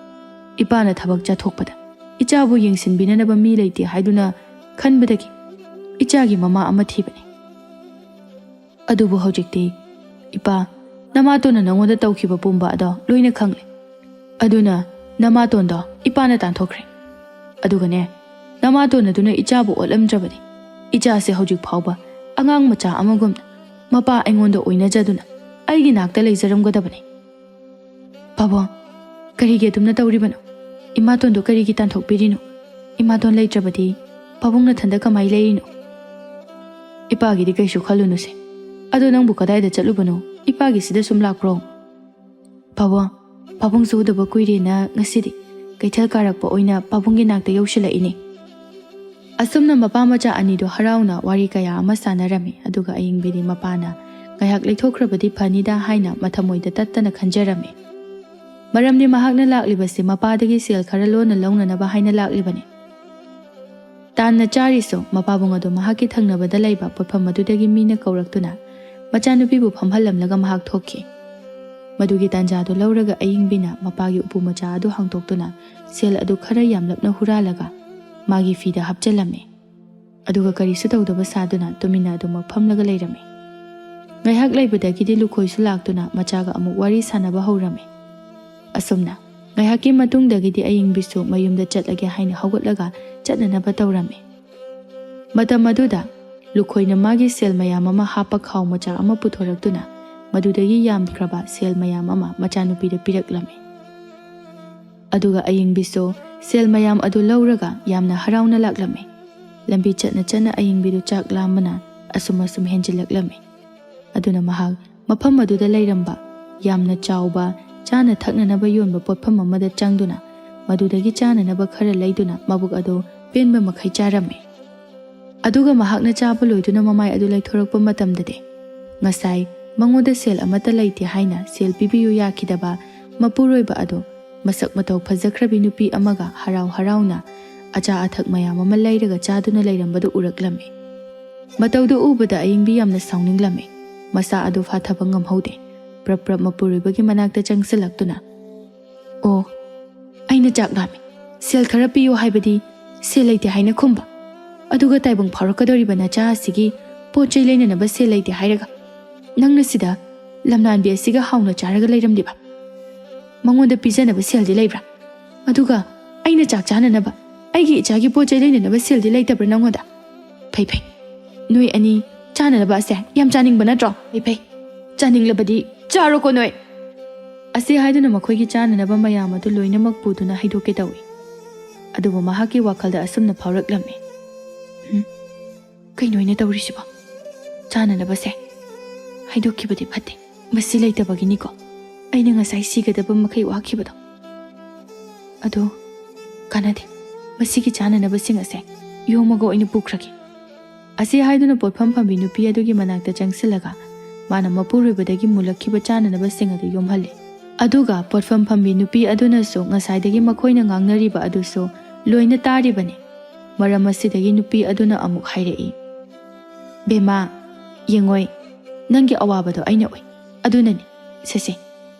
ꯏꯄꯥꯅ ꯊꯕꯛ ꯆꯠꯊꯣꯛꯄꯗ ꯏꯆꯥꯕꯨ ꯌꯦꯡꯁꯤꯟꯕꯤꯅꯅꯕ ꯃꯤ ꯂꯩꯇꯦ ꯍꯥꯏꯗꯨꯅ ꯈꯟꯕꯗꯒꯤ ꯏꯆꯥꯒꯤ ꯃꯃꯥ ꯑꯃ ꯊꯤꯕꯅꯤ. ꯑꯗꯨꯕꯨ ꯍꯧꯖꯤꯛꯇꯤ ꯏꯄꯥ, ꯅꯃꯥꯇꯣꯟꯅ ꯅꯉꯣꯟꯗ ꯇꯧꯈꯤꯕ ꯄꯨꯝꯕ ꯑꯗꯣ ꯂꯣꯏꯅ ꯈꯪꯂꯦ. ꯑꯗꯨꯅ ꯅꯃꯥꯇꯣꯟꯗꯣ ꯏꯄꯥꯅ ꯇꯥꯟꯊꯣꯛꯈ꯭ꯔꯦ. ꯑꯗꯨꯒꯅꯦ, ꯅꯃꯥꯇꯣꯟ ꯑꯗꯨꯅ ꯏꯆꯥꯕꯨ ꯑꯣꯠꯂꯝꯗ꯭ꯔꯕꯗꯤ ꯏꯆꯥꯁꯦ ꯍꯧꯖꯤꯛ ꯐꯥꯎꯕ ꯑꯉꯥꯡ ꯃꯆꯥ ꯑꯃꯒꯨꯝꯅ ꯃꯄꯥ ꯑꯩꯉꯣꯟꯗ ꯑꯣꯏꯅꯖꯗꯨꯅ ꯑꯩꯒꯤ ꯅꯥꯛꯇ ꯂꯩꯖꯔꯝꯒꯗꯕꯅꯤ. ꯄꯥꯕꯨꯡ, ꯀꯔꯤꯒꯤ ꯑꯗꯨꯝꯅ ꯇꯧꯔꯤꯕꯅꯣ? ꯏꯃꯥꯇꯣꯟꯗꯣ ꯀꯔꯤꯒꯤ ꯇꯥꯟꯊꯣꯛꯄꯤꯔꯤꯅꯣ? ꯏꯃꯥꯇꯣꯟ ꯂꯩꯇ꯭ꯔꯕꯗꯤ ꯄꯥꯕꯨꯡ ꯅꯊꯟꯗ ꯀꯃꯥꯏ ꯂꯩꯔꯤꯅꯣ? ꯏꯄꯥꯒꯤꯗꯤ ꯀꯩꯁꯨ ꯈꯜꯂꯨꯅꯨꯁꯦ. ꯑꯗꯣ ꯅꯪꯕꯨ ꯀꯗꯥꯏꯗ ꯆꯠꯂꯨꯕꯅꯣ? ꯏꯄꯥꯒꯤꯁꯤꯗ ꯁꯨꯝ ꯂꯥꯛꯄ꯭ꯔꯣ? ꯄꯥꯕꯨꯡ, ꯄꯥꯕꯨꯡꯁꯨ ꯎꯗꯕ ꯀꯨꯏꯔꯦꯅ ꯉꯁꯤꯗꯤ ꯀꯩꯊꯦꯜ ꯀꯥꯔꯛꯄ ꯑꯣꯏꯅ ꯄꯥꯕꯨꯡꯒꯤ ꯅꯥꯛꯇ ꯌꯧꯁꯤꯜꯂꯛꯏꯅꯦ. ꯑꯁꯨꯝꯅ ꯃꯄꯥ ꯃꯆꯥ ꯑꯅꯤꯗꯣ ꯍꯔꯥꯎꯅ ꯋꯥꯔꯤ ꯀꯌꯥ ꯑꯃ ꯁꯥꯟꯅꯔꯝꯃꯤ. ꯑꯗꯨꯒ ꯑꯏꯪꯕꯤꯗꯤ ꯃꯄꯥꯅ ꯉꯥꯏꯍꯥꯛ ꯂꯩꯊꯣꯛꯈ꯭ꯔꯕꯗꯤ ꯐꯅꯤꯗ ꯍꯥꯏꯅ ꯃꯊꯃꯣꯏꯗ ꯇꯠꯇꯅ ꯈꯟꯖꯔꯝꯃꯤ. ꯃꯔꯝꯗꯤ ꯃꯍꯥꯛꯅ ꯂꯥꯛꯂꯤꯕꯁꯤ ꯃꯄꯥꯗꯒꯤ ꯁꯦꯜ ꯈꯔ ꯂꯣꯟꯅ ꯂꯧꯅꯅꯕ ꯍꯥꯏꯅ ꯂꯥꯛꯂꯤꯕꯅꯤ. ꯇꯥꯟꯅ ꯆꯥꯔꯤꯁꯨ ꯃꯄꯥꯕꯨꯡ ꯑꯗꯨ ꯃꯍꯥꯛꯀꯤ ꯊꯪꯅꯕꯗ ꯂꯩꯕ ꯄꯣꯠꯐꯝ ꯑꯗꯨꯗꯒꯤ ꯃꯤꯅ ꯀꯧꯔꯛꯇꯨꯅ ꯃꯆꯥꯅꯨꯄꯤꯕꯨ ꯐꯝꯍꯜꯂꯝꯂꯒ ꯃꯍꯥꯛ ꯊꯣꯛꯈꯤ꯫ ꯃꯗꯨꯒꯤ ꯇꯥꯟꯖꯥꯗꯨ ꯂꯧꯔꯒ ꯑꯏꯪꯕꯤꯅ ꯃꯄꯥꯒꯤ ꯎꯄꯨ ꯃꯆꯥ ꯑꯗꯨ ꯍꯥꯡꯇꯣꯛꯇꯨꯅ ꯁꯦꯜ ꯑꯗꯨ ꯈꯔ ꯌꯥꯝꯂꯞꯅ ꯍꯨꯔꯥꯜꯂꯒ ꯃꯥꯒꯤ ꯐꯤꯗ ꯍꯥꯞꯆꯜꯂꯝꯃꯤ꯫ ꯑꯗꯨꯒ ꯀꯔꯤꯁꯨ ꯇꯧꯗꯕ ꯁꯥꯗꯨꯅ ꯇꯨꯃꯤꯟꯅ ꯑꯗꯨꯃꯛ ꯐꯝꯂꯒ ꯂꯩꯔꯝꯃꯤ꯫ ꯉꯥꯏꯍꯥꯛ ꯂꯩꯕꯗꯒꯤꯗꯤ ꯂꯨꯈꯣꯏꯁꯨ ꯂꯥꯛꯇꯨꯅ ꯃꯆꯥꯒ ꯑꯃꯨꯛ ꯋꯥꯔꯤ ꯁꯥꯟꯅꯕ ꯍꯧꯔꯝꯃꯤ꯫ ꯑꯁꯨꯝꯅ ꯉꯥꯏꯍꯥꯛꯀꯤ ꯃꯇꯨꯡꯗꯒꯤꯗꯤ ꯑꯏꯪꯕꯤꯁꯨ ꯃꯌꯨꯝꯗ ꯆꯠꯂꯒꯦ ꯍꯥꯏꯅ ꯍꯧꯒꯠꯂꯒ ꯆꯠꯅꯅꯕ ꯇꯧꯔꯝꯃꯤ꯫ ꯃꯇꯝ ꯑꯗꯨꯗ ꯂꯨꯈꯣꯏꯅ ꯃꯥꯒꯤ ꯁꯦꯜ ꯃꯌꯥꯝ ꯑꯃ ꯍꯥꯞꯄ ꯈꯥꯎ ꯃꯆꯥ ꯑꯃ ꯄꯨꯊꯣꯔꯛꯇꯨꯅ ꯃꯗꯨꯗꯒꯤ ꯌꯥꯝꯈ꯭ꯔꯕ ꯁꯦල් ꯃꯌꯥꯝ ꯑꯃ ꯃꯆꯥꯅꯨꯄꯤꯗ ꯄꯤꯔꯛꯂꯝꯃꯤ꯫ ꯑꯗꯨꯒ ꯑꯏꯪꯕꯤꯁꯨ ꯁꯦꯜ ꯃꯌꯥꯝ ꯑꯗꯨ ꯂꯧꯔꯒ ꯌꯥꯝꯅ ꯍꯔꯥꯎꯅ ꯂꯥꯛꯂꯝꯃꯤ꯫ ꯂꯝꯕꯤ ꯆꯠꯅ ꯆꯠꯅ ꯑꯏꯪꯕꯤꯗꯨ ꯆꯥꯛ ꯂꯥꯝꯕꯅ ꯑꯁꯨꯝ ꯍꯦꯟꯖꯤꯜꯂꯛꯂꯝꯃꯤ꯫ ꯑꯗꯨꯅ ꯃꯍꯥꯛ ꯃꯐꯝ ꯑꯗꯨꯗ ꯂꯩꯔꯝꯕ ꯌꯥꯝꯅ ꯆꯥꯎꯕ ꯆꯥꯅ ꯊꯛꯅꯅꯕ ꯌꯣꯟꯕ ꯄꯣꯠꯐꯝ ꯑꯃꯗ ꯆꯪꯗꯨꯅ ꯃꯗꯨꯗꯒꯤ ꯆꯥꯅꯅꯕ ꯈꯔ ꯂꯩꯗꯨꯅ ꯃꯕꯨꯛ ꯑꯗꯨ ꯄꯦꯟꯕ ꯃꯈꯩ ꯆꯥꯔꯝꯃꯤ꯫ ꯑꯗꯨꯒ ꯃꯍꯥꯛꯅ ꯆꯥꯕ ꯂꯣꯏꯗꯨꯅ ꯃꯃꯥꯏ ꯑꯗꯨ ꯂꯩꯊꯣꯔꯛꯄ ꯃꯇꯝꯗꯗꯤ ꯉꯁꯥꯏ ꯃꯉꯣꯟꯗ ꯁꯦꯜ ꯑꯃꯠꯇ ꯂꯩꯇꯦ ꯍꯥꯏꯅ ꯁꯦꯜ ꯄꯤꯕꯤꯌꯨ ꯌꯥꯈꯤꯗꯕ ꯃꯄꯨꯔꯣꯏꯕ ꯑꯗꯨ ꯃꯁꯛ ꯃꯇꯧ ꯐꯖꯈ꯭ꯔꯕꯤ ꯅꯨꯄꯤ ꯑꯃꯒ ꯍꯔꯥꯎ ꯍꯔꯥꯎꯅ ꯑꯆꯥ ꯑꯊꯛ ꯃꯌꯥꯝ ꯑꯃ ꯂꯩꯔꯒ ꯆꯥꯗꯨꯅ ꯂꯩꯔꯝꯕꯗꯨ ꯎꯔꯛꯂꯝꯃꯤ꯫ ꯃꯇꯧꯗꯨ ꯎꯕꯗ ꯑꯏꯪꯕꯤ ꯌꯥꯝꯅ ꯁꯥꯎꯅꯤꯡꯂꯝꯃꯤ꯫ ꯃꯁꯥ ꯑꯗꯨ ꯐꯥꯊꯕ ꯉꯝꯍꯧꯗꯦ꯫ ꯄ꯭ꯔꯞ ꯄ꯭ꯔꯞ ꯃꯄꯨꯔꯣꯏꯕꯒꯤ ꯃꯅꯥꯛꯇ ꯆꯪꯁꯤꯜꯂꯛꯇꯨꯅ "ꯑꯣ, ꯑꯩꯅ ꯆꯥꯛ ꯂꯥꯝꯃꯤ, ꯁꯦꯜ ꯈꯔ ꯄꯤꯌꯨ ꯍꯥꯏꯕꯗꯤ ꯁꯦꯜ ꯂꯩꯇꯦ ꯍꯥꯏꯅ ꯈꯨꯝꯕ, ꯑꯗꯨꯒ ꯇꯥꯏꯕꯪ ꯐꯥꯎꯔꯛꯀꯗꯧꯔꯤꯕ ꯅꯆꯥ ꯑꯁꯤꯒꯤ ꯄꯣꯠ ꯆꯩ ꯂꯩꯅꯅꯕ ꯁꯦꯜ ꯂꯩꯇꯦ ꯍꯥꯏꯔꯒ ꯅꯪꯅ ꯁꯤꯗ ꯂꯝꯅꯥꯟꯕꯤ ꯑꯁꯤꯒ ꯍꯥꯎꯅ ꯆꯥꯔꯒ ꯂꯩꯔꯝꯂꯤꯕ? ꯃꯉꯣꯟꯗ ꯄꯤꯖꯅꯕ ꯁꯦꯜꯗꯤ ꯂꯩꯕ꯭ꯔꯥ? ꯑꯗꯨꯒ ꯑꯩꯅ ꯆꯥꯛ ꯆꯥꯅꯅꯕ ꯑꯩꯒꯤ ꯏꯆꯥꯒꯤ ꯄꯣꯠ ꯆꯩ ꯂꯩꯅꯅꯕ ꯁꯦꯜꯗꯤ ꯂꯩꯇꯕ꯭ꯔꯥ ꯅꯪꯉꯣꯟꯗ? ꯐꯩ ꯐꯩ, ꯅꯣꯏ ꯑꯅꯤ ꯆꯥꯅꯅꯕ ꯑꯁꯦ ꯌꯥꯝ ꯆꯥꯅꯤꯡꯕ ꯅꯠꯇ꯭ꯔꯣ? ꯐꯩ ꯐꯩ, ꯆꯥꯅꯤꯡꯂꯕꯗꯤ ꯆꯥꯔꯣꯀꯣ ꯅꯣꯏ." ꯑꯁꯤ ꯍꯥꯏꯗꯨꯅ ꯃꯈꯣꯏꯒꯤ ꯆꯥꯅꯅꯕ ꯃꯌꯥꯝ ꯑꯗꯨ ꯂꯣꯏꯅꯃꯛ ꯄꯨꯗꯨꯅ ꯍꯩꯗꯣꯛꯀꯦ ꯇꯧꯏ꯫ ꯑꯗꯨꯕꯨ ꯃꯍꯥꯛꯀꯤ ꯋꯥꯈꯜꯗ ꯑꯁꯨꯝꯅ ꯐꯥꯎꯔꯛꯂꯝꯃꯤ꯫ ꯀꯩꯅꯣ ꯑꯩꯅ ꯇꯧꯔꯤꯁꯤꯕꯣ? ꯆꯥꯅꯅꯕꯁꯦ ꯍꯩꯗꯣꯛꯈꯤꯕꯗꯤ ꯐꯠꯇꯦ, ꯃꯁꯤ ꯂꯩꯇꯕꯒꯤꯅꯤꯀꯣ ꯑꯩꯅ ꯉꯁꯥꯏ ꯁꯤꯒꯗꯕ ꯃꯈꯩ ꯋꯥꯈꯤꯕꯗꯣ꯫ ꯑꯗꯨ ꯀꯥꯟꯅꯗꯦ, ꯃꯁꯤꯒꯤ ꯆꯥꯅꯅꯕꯁꯤꯡ ꯑꯁꯦ ꯌꯣꯝꯃꯒ ꯑꯣꯏꯅ ꯄꯨꯈ꯭ꯔꯒꯦ꯫ ꯑꯁꯤ ꯍꯥꯏꯗꯨꯅ ꯄꯣꯠꯐꯝ ꯐꯝꯕꯤ ꯅꯨꯄꯤ ꯑꯗꯨꯒꯤ ꯃꯅꯥꯛꯇ ꯆꯪꯁꯤꯜꯂꯒ ꯃꯥꯅ ꯃꯄꯨꯔꯣꯏꯕꯗꯒꯤ ꯃꯨꯜꯂꯛꯈꯤꯕ ꯆꯥꯅꯅꯕꯁꯤꯡ ꯑꯗꯨ ꯌꯣꯝꯍꯜꯂꯤ꯫ ꯑꯗꯨꯒ ꯄꯣꯠꯐꯝ ꯐꯝꯕꯤ ꯅꯨꯄꯤ ꯑꯗꯨꯅꯁꯨ ꯉꯁꯥꯏꯗꯒꯤ ꯃꯈꯣꯏꯅ ꯉꯥꯡꯅꯔꯤꯕ ꯑꯗꯨꯁꯨ ꯂꯣꯏꯅ ꯇꯥꯔꯤꯕꯅꯤ꯫ ꯃꯔꯝ ꯑꯁꯤꯗꯒꯤ ꯅꯨꯄꯤ ꯑꯗꯨꯅ ꯑꯃꯨꯛ ꯍꯥꯏꯔꯛꯏ, "ꯕꯦꯝꯃ, ꯌꯦꯡꯉꯣꯏ, ꯅꯪꯒꯤ ꯑꯋꯥꯕꯗꯣ ꯑꯩꯅ ꯎꯏ, ꯑꯗꯨꯅꯅꯤ ꯁꯦ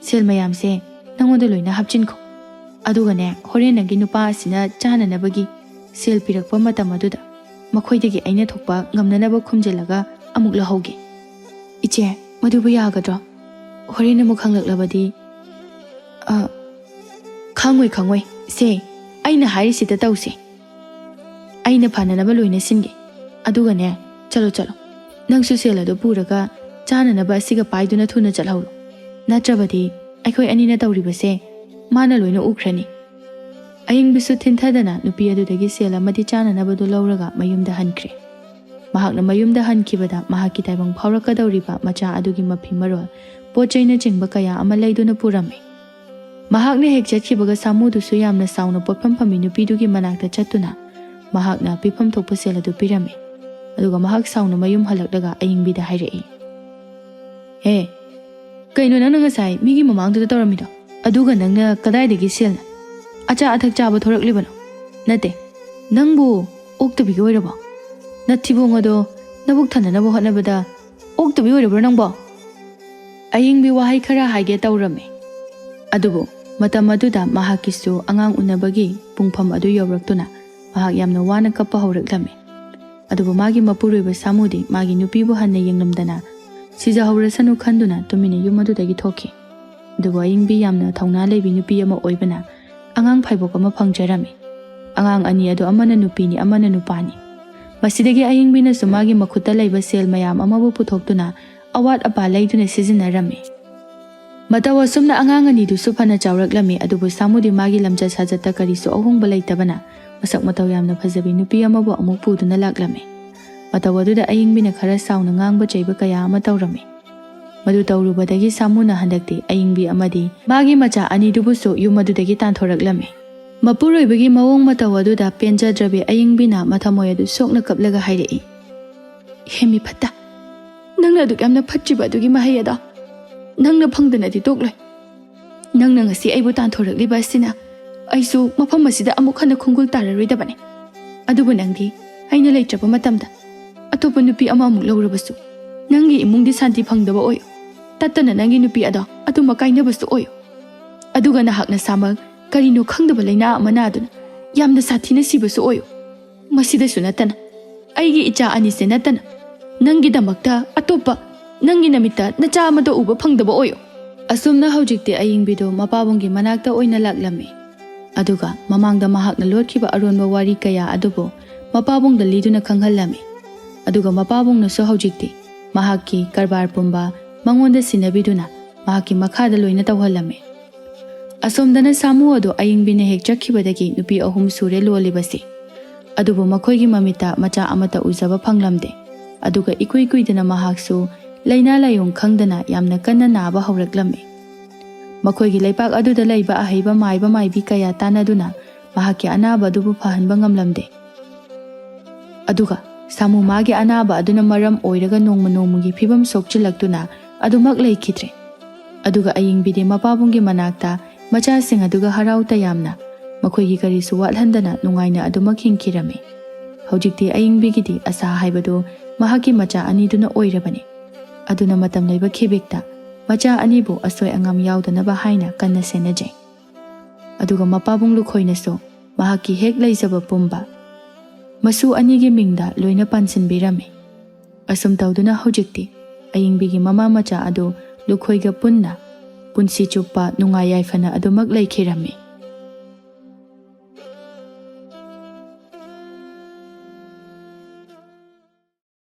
ꯁꯦꯜ ꯃꯌꯥꯝꯁꯦ ꯅꯪꯉꯣꯟꯗ ꯂꯣꯏꯅ ꯍꯥꯞꯆꯤꯟꯈꯣ꯫ ꯑꯗꯨꯒꯅꯦ, ꯍꯣꯔꯦꯟ ꯅꯪꯒꯤ ꯅꯨꯄꯥ ꯑꯁꯤꯅ ꯆꯥꯅꯅꯕꯒꯤ ꯁꯦꯜ ꯄꯤꯔꯛꯄ ꯃꯇꯝ ꯑꯗꯨꯗ ꯃꯈꯣꯏꯗꯒꯤ ꯑꯩꯅ ꯊꯣꯛꯄ ꯉꯝꯅꯅꯕ ꯈꯨꯝꯖꯤꯜꯂꯒ ꯑꯃꯨꯛ ꯂꯧꯍꯧꯒꯦ꯫ ꯏꯆꯦ, ꯃꯗꯨꯕꯨ ꯌꯥꯒꯗ꯭ꯔꯣ? ꯍꯣꯔꯦꯟ ꯑꯃꯨꯛ ꯈꯪꯂꯛꯂꯕꯗꯤ..." "ꯈꯪꯉꯣꯏ ꯁꯦ, ꯑꯩꯅ ꯍꯥꯏꯔꯤꯁꯤꯗ ꯇꯧꯁꯦ꯫ ꯑꯩꯅ ꯐꯅꯅꯕ ꯂꯣꯏꯅ ꯁꯤꯟꯒꯦ꯫ ꯑꯗꯨꯒꯅꯦ, ꯆꯠꯂꯣ, ꯅꯪꯁꯨ ꯁꯦꯜ ꯑꯗꯨ ꯄꯨꯔꯒ ꯆꯥꯅꯅꯕ ꯑꯁꯤꯒ ꯄꯥꯏꯗꯨꯅ ꯊꯨꯅ ꯆꯠꯍꯧꯔꯣ꯫ ꯅꯠꯇ꯭ꯔꯕꯗꯤ ꯑꯩꯈꯣꯏ ꯑꯅꯤꯅ ꯇꯧꯔꯤꯕꯁꯦ ꯃꯥꯅ ꯂꯣꯏꯅ ꯎꯈ꯭ꯔꯅꯤ." ꯑꯏꯪꯕꯤꯁꯨ ꯊꯤꯟꯊꯗꯅ ꯅꯨꯄꯤ ꯑꯗꯨꯗꯒꯤ ꯁꯦꯜ ꯑꯃꯗꯤ ꯆꯥꯅꯅꯕꯗꯨ ꯂꯧꯔꯒ ꯃꯌꯨꯝꯗ ꯍꯟꯈ꯭ꯔꯦ꯫ ꯃꯍꯥꯛꯅ ꯃꯌꯨꯝꯗ ꯍꯟꯈꯤꯕꯗ ꯃꯍꯥꯛꯀꯤ ꯇꯥꯏꯕꯪ ꯐꯥꯎꯔꯛꯀꯗꯧꯔꯤꯕ ꯃꯆꯥ ꯑꯗꯨꯒꯤ ꯃꯐꯤ ꯃꯔꯣꯜ, ꯄꯣꯠ ꯆꯩꯅꯆꯤꯡꯕ ꯀꯌꯥ ꯑꯃ ꯂꯩꯗꯨꯅ ꯄꯨꯔꯝꯃꯤ꯫ ꯃꯍꯥꯛꯅ ꯍꯦꯛ ꯆꯠꯈꯤꯕꯒ ꯁꯥꯃꯨꯗꯨꯁꯨ ꯌꯥꯝꯅ ꯁꯥꯎꯅ ꯄꯣꯠꯐꯝ ꯐꯝꯕꯤ ꯅꯨꯄꯤꯗꯨꯒꯤ ꯃꯅꯥꯛꯇ ꯆꯠꯇꯨꯅ ꯃꯍꯥꯛꯅ ꯄꯤꯐꯝ ꯊꯣꯛꯄ ꯁꯦꯜ ꯑꯗꯨ ꯄꯤꯔꯝꯃꯤ꯫ ꯑꯗꯨꯒ ꯃꯍꯥꯛ ꯁꯥꯎꯅ ꯃꯌꯨꯝ ꯍꯜꯂꯛꯂꯒ ꯑꯏꯪꯕꯤꯗ ꯍꯥꯏꯔꯛꯏ, "ꯍꯦ, ꯀꯩꯅꯣ ꯅꯪꯅ ꯉꯁꯥꯏ ꯃꯤꯒꯤ ꯃꯃꯥꯡꯗꯨꯗ ꯇꯧꯔꯝꯃꯤꯗꯣ? ꯑꯗꯨꯒ ꯅꯪꯅ ꯀꯗꯥꯏꯗꯒꯤ ꯁꯦꯜꯅ ꯑꯆꯥ ꯑꯊꯛ ꯆꯥꯕ ꯊꯣꯔꯛꯂꯤꯕꯅꯣ? Nate, nangbu oktabi oirabo. Nathibong ado nabuk thananabo hotnabada oktabi oirabo nangbo. Ayingbi wahai khara haige tawrame. Adubu matam aduda mahakisu angang unabagi pungpham adu yawraktuna mahak yamna wana kappa hawraklame. Adubu magi mapuruiba samudi magi nupibu hanna yenglamdana siza hawrasanu khanduna tumina yum adudagi thoki. Adubu ayingbi yamna thawna leibi nupi ama oibana angang phaibok ama phangjarame. Angang ani adu amana nupini amana nupani. Masidagi ayingbi na sumagi makuta leiba sel mayam amabu puthoktuna awat apa leiduna sizinarame. Matawa sumna angang ani du sufana chawraklame adubu samudi magi lamja sajata karisu ahongba leitabana masak mataw yamna phajabi nupi amabu amuk puduna laklame. Matawa duda ayingbi na khara sauna ngangba chaiba kaya ama tawrame. Madu tawrubadagi samuna handakti ayingbi amadi magi macha ani dubusu yumadudagi tanthoraklame. Mapuroibagi mawong matawa duda penjadrabe ayingbina mathamoy adu sokna kaplaga hairei. Hemi phatta. Nangna duk yamna phatchiba adugi mahai ada. Nangna phangdana di tokloi. Nangna ngasi aibu tanthorakliba asina aisu mafam asida amuk hana khungul tararoidabane. Adubu nangdi ꯑꯩꯅ ꯂꯩꯇ꯭ꯔꯕ ꯃꯇꯝꯗ ꯑꯇꯣꯞꯄ ꯅꯨꯄꯤ ꯑꯃꯃꯨꯛ ꯂꯧꯔꯕꯁꯨ ꯅꯪꯒꯤ ꯏꯃꯨꯡꯗꯤ ꯁꯥꯟꯇꯤ ꯐꯪꯗꯕ ꯑꯣꯏꯌꯨ, ꯇꯠꯇꯅ ꯅꯪꯒꯤ ꯅꯨꯄꯤ ꯑꯗꯣ ꯑꯗꯨꯃꯛ ꯀꯥꯏꯅꯕꯁꯨ ꯑꯣꯏꯌꯨ꯫ ꯑꯗꯨꯒ ꯅꯍꯥꯛ ꯅꯁꯥꯃꯛ ꯀꯔꯤꯅꯣ ꯈꯪꯗꯕ ꯂꯩꯅꯥ ꯑꯃ ꯅꯥꯗꯨꯅ ꯌꯥꯝꯅ ꯁꯥꯊꯤꯅ ꯁꯤꯕꯁꯨ ꯑꯣꯏꯌꯨ꯫ ꯃꯁꯤꯗꯁꯨ ꯅꯠꯇꯅ ꯑꯩꯒꯤ ꯏꯆꯥ ꯑꯅꯤꯁꯦ ꯅꯠꯇꯅ ꯅꯪꯒꯤꯗꯃꯛꯇ ꯑꯇꯣꯞꯄ ꯅꯪꯒꯤ ꯅꯃꯤꯠꯇ ꯅꯆꯥ ꯑꯃꯗ ꯎꯕ ꯐꯪꯗꯕ ꯑꯣꯏꯌꯨ꯫ ꯑꯁꯨꯝꯅ ꯍꯧꯖꯤꯛꯇꯤ ꯑꯏꯪꯕꯤꯗꯨ ꯃꯄꯥꯕꯨꯡꯒꯤ ꯃꯅꯥꯛꯇ ꯑꯣꯏꯅ ꯂꯥꯛꯂꯝꯃꯤ꯫ ꯑꯗꯨꯒ ꯃꯃꯥꯡꯗ ꯃꯍꯥꯛꯅ ꯂꯣꯠꯈꯤꯕ ꯑꯔꯣꯟꯕ ꯋꯥꯔꯤ ꯀꯌꯥ ꯑꯗꯨꯕꯨ ꯃꯄꯥꯕꯨꯡꯗ ꯂꯤꯗꯨꯅ ꯈꯪꯍꯜꯂꯝꯃꯤ꯫ ꯑꯗꯨꯒ ꯃꯄꯥꯕꯨꯡꯅꯁꯨ ꯍꯧꯖꯤꯛꯇꯤ ꯃꯍꯥꯛꯀꯤ ꯀꯔꯕꯥꯔ ꯄꯨꯝꯕ ꯃꯉꯣꯟꯗ ꯁꯤꯟꯅꯕꯤꯗꯨꯅ ꯃꯍꯥꯛꯀꯤ ꯃꯈꯥꯗ ꯂꯣꯏꯅ ꯇꯧꯍꯜꯂꯝꯃꯤ꯫ ꯑꯁꯣꯝꯗꯅ ꯁꯥꯃꯨ ꯑꯗꯨ ꯑꯏꯪꯕꯤꯅ ꯍꯦꯛ ꯆꯠꯈꯤꯕꯗꯒꯤ ꯅꯨꯄꯤ 3 ꯁꯨꯔꯦ ꯂꯣꯜꯂꯤꯕꯁꯤ꯫ ꯑꯗꯨꯕꯨ ꯃꯈꯣꯏꯒꯤ ꯃꯃꯤꯠꯇ ꯃꯆꯥ ꯑꯃꯠꯇ ꯎꯖꯕ ꯐꯪꯂꯝꯗꯦ꯫ ꯑꯗꯨꯒ ꯏꯀꯨꯏ ꯀꯨꯏꯗꯅ ꯃꯍꯥꯛꯁꯨ ꯂꯩꯅꯥ ꯂꯥꯏꯑꯣꯡ ꯈꯪꯗꯅ ꯌꯥꯝꯅ ꯀꯟꯅ ꯅꯥꯕ ꯍꯧꯔꯛꯂꯝꯃꯤ꯫ ꯃꯈꯣꯏꯒꯤ ꯂꯩꯄꯥꯛ ꯑꯗꯨꯗ ꯂꯩꯕ ꯑꯍꯩꯕ ꯃꯥꯏꯕ ꯃꯥꯏꯕꯤ ꯀꯌꯥ ꯇꯥꯟꯅꯗꯨꯅ ꯃꯍꯥꯛꯀꯤ ꯑꯅꯥꯕ ꯑꯗꯨꯕꯨ ꯐꯍꯟꯕ ꯉꯝꯂꯝꯗꯦ꯫ ꯑꯗꯨꯒ ꯁꯥꯃꯨ ꯃꯥꯒꯤ ꯑꯅꯥꯕ ꯑꯗꯨꯅ ꯃꯔꯝ ꯑꯣꯏꯔꯒ ꯅꯣꯡꯃ ꯅꯣꯡꯃꯒꯤ ꯐꯤꯕꯝ ꯁꯣꯛꯆꯤꯜꯂꯛꯇꯨꯅ ꯑꯗꯨꯃꯛ ꯂꯩꯈꯤꯗ꯭ꯔꯦ꯫ ꯑꯗꯨꯒ ꯑꯏꯪꯕꯤꯗꯤ ꯃꯄꯥꯕꯨꯡꯒꯤ ꯃꯅꯥꯛꯇ ꯃꯆꯥꯁꯤꯡ ꯑꯗꯨꯒ ꯍꯔꯥꯎ ꯇꯌꯥꯝꯅ ꯃꯈꯣꯏꯒꯤ ꯀꯔꯤꯁꯨ ꯋꯥꯠꯍꯟꯗꯅ ꯅꯨꯡꯉꯥꯏꯅ ꯑꯗꯨꯃꯛ ꯍꯤꯡꯈꯤꯔꯝꯃꯤ꯫ ꯍꯧꯖꯤꯛꯇꯤ ꯑꯏꯪꯕꯤꯒꯤꯗꯤ ꯑꯁꯥ ꯍꯥꯏꯕꯗꯨ ꯃꯍꯥꯛꯀꯤ ꯃꯆꯥ ꯑꯅꯤꯗꯨꯅ ꯑꯣꯏꯔꯕꯅꯤ꯫ ꯑꯗꯨꯅ ꯃꯇꯝ ꯂꯩꯕ ꯈꯤꯕꯦꯛꯇ ꯃꯆꯥ ꯑꯅꯤꯕꯨ ꯑꯁꯣꯏ ꯑꯉꯥꯝ ꯌꯥꯎꯗꯅꯕ ꯍꯥꯏꯅ ꯀꯟꯅ ꯁꯦꯟꯅꯖꯩ꯫ ꯑꯗꯨꯒ ꯃꯄꯥꯕꯨꯡ ꯂꯨꯈꯣꯏꯅꯁꯨ ꯃꯍꯥꯛꯀꯤ ꯍꯦꯛ ꯂꯩꯖꯕ ꯄꯨꯝꯕ ꯃꯁꯨ ꯑꯅꯤꯒꯤ ꯃꯤꯡꯗ ꯂꯣꯏꯅ ꯄꯥꯟꯁꯤꯟꯕꯤꯔꯝꯃꯤ꯫ ꯑꯁꯨꯝ ꯇꯧꯗꯨꯅ ꯍꯧꯖꯤꯛꯇꯤ ꯑꯏꯪꯕꯤꯒꯤ ꯃꯃꯥ ꯃꯆꯥ ꯑꯗꯨ ꯂꯨꯈꯣꯏꯒ ꯄꯨꯟꯅ ꯄꯨꯟꯁꯤ ꯆꯨꯞꯄ ꯅꯨꯡꯉꯥꯏ ꯌꯥꯏꯐꯅ ꯑꯗꯨꯃꯛ ꯂꯩꯈꯤꯔꯝꯃꯤ꯫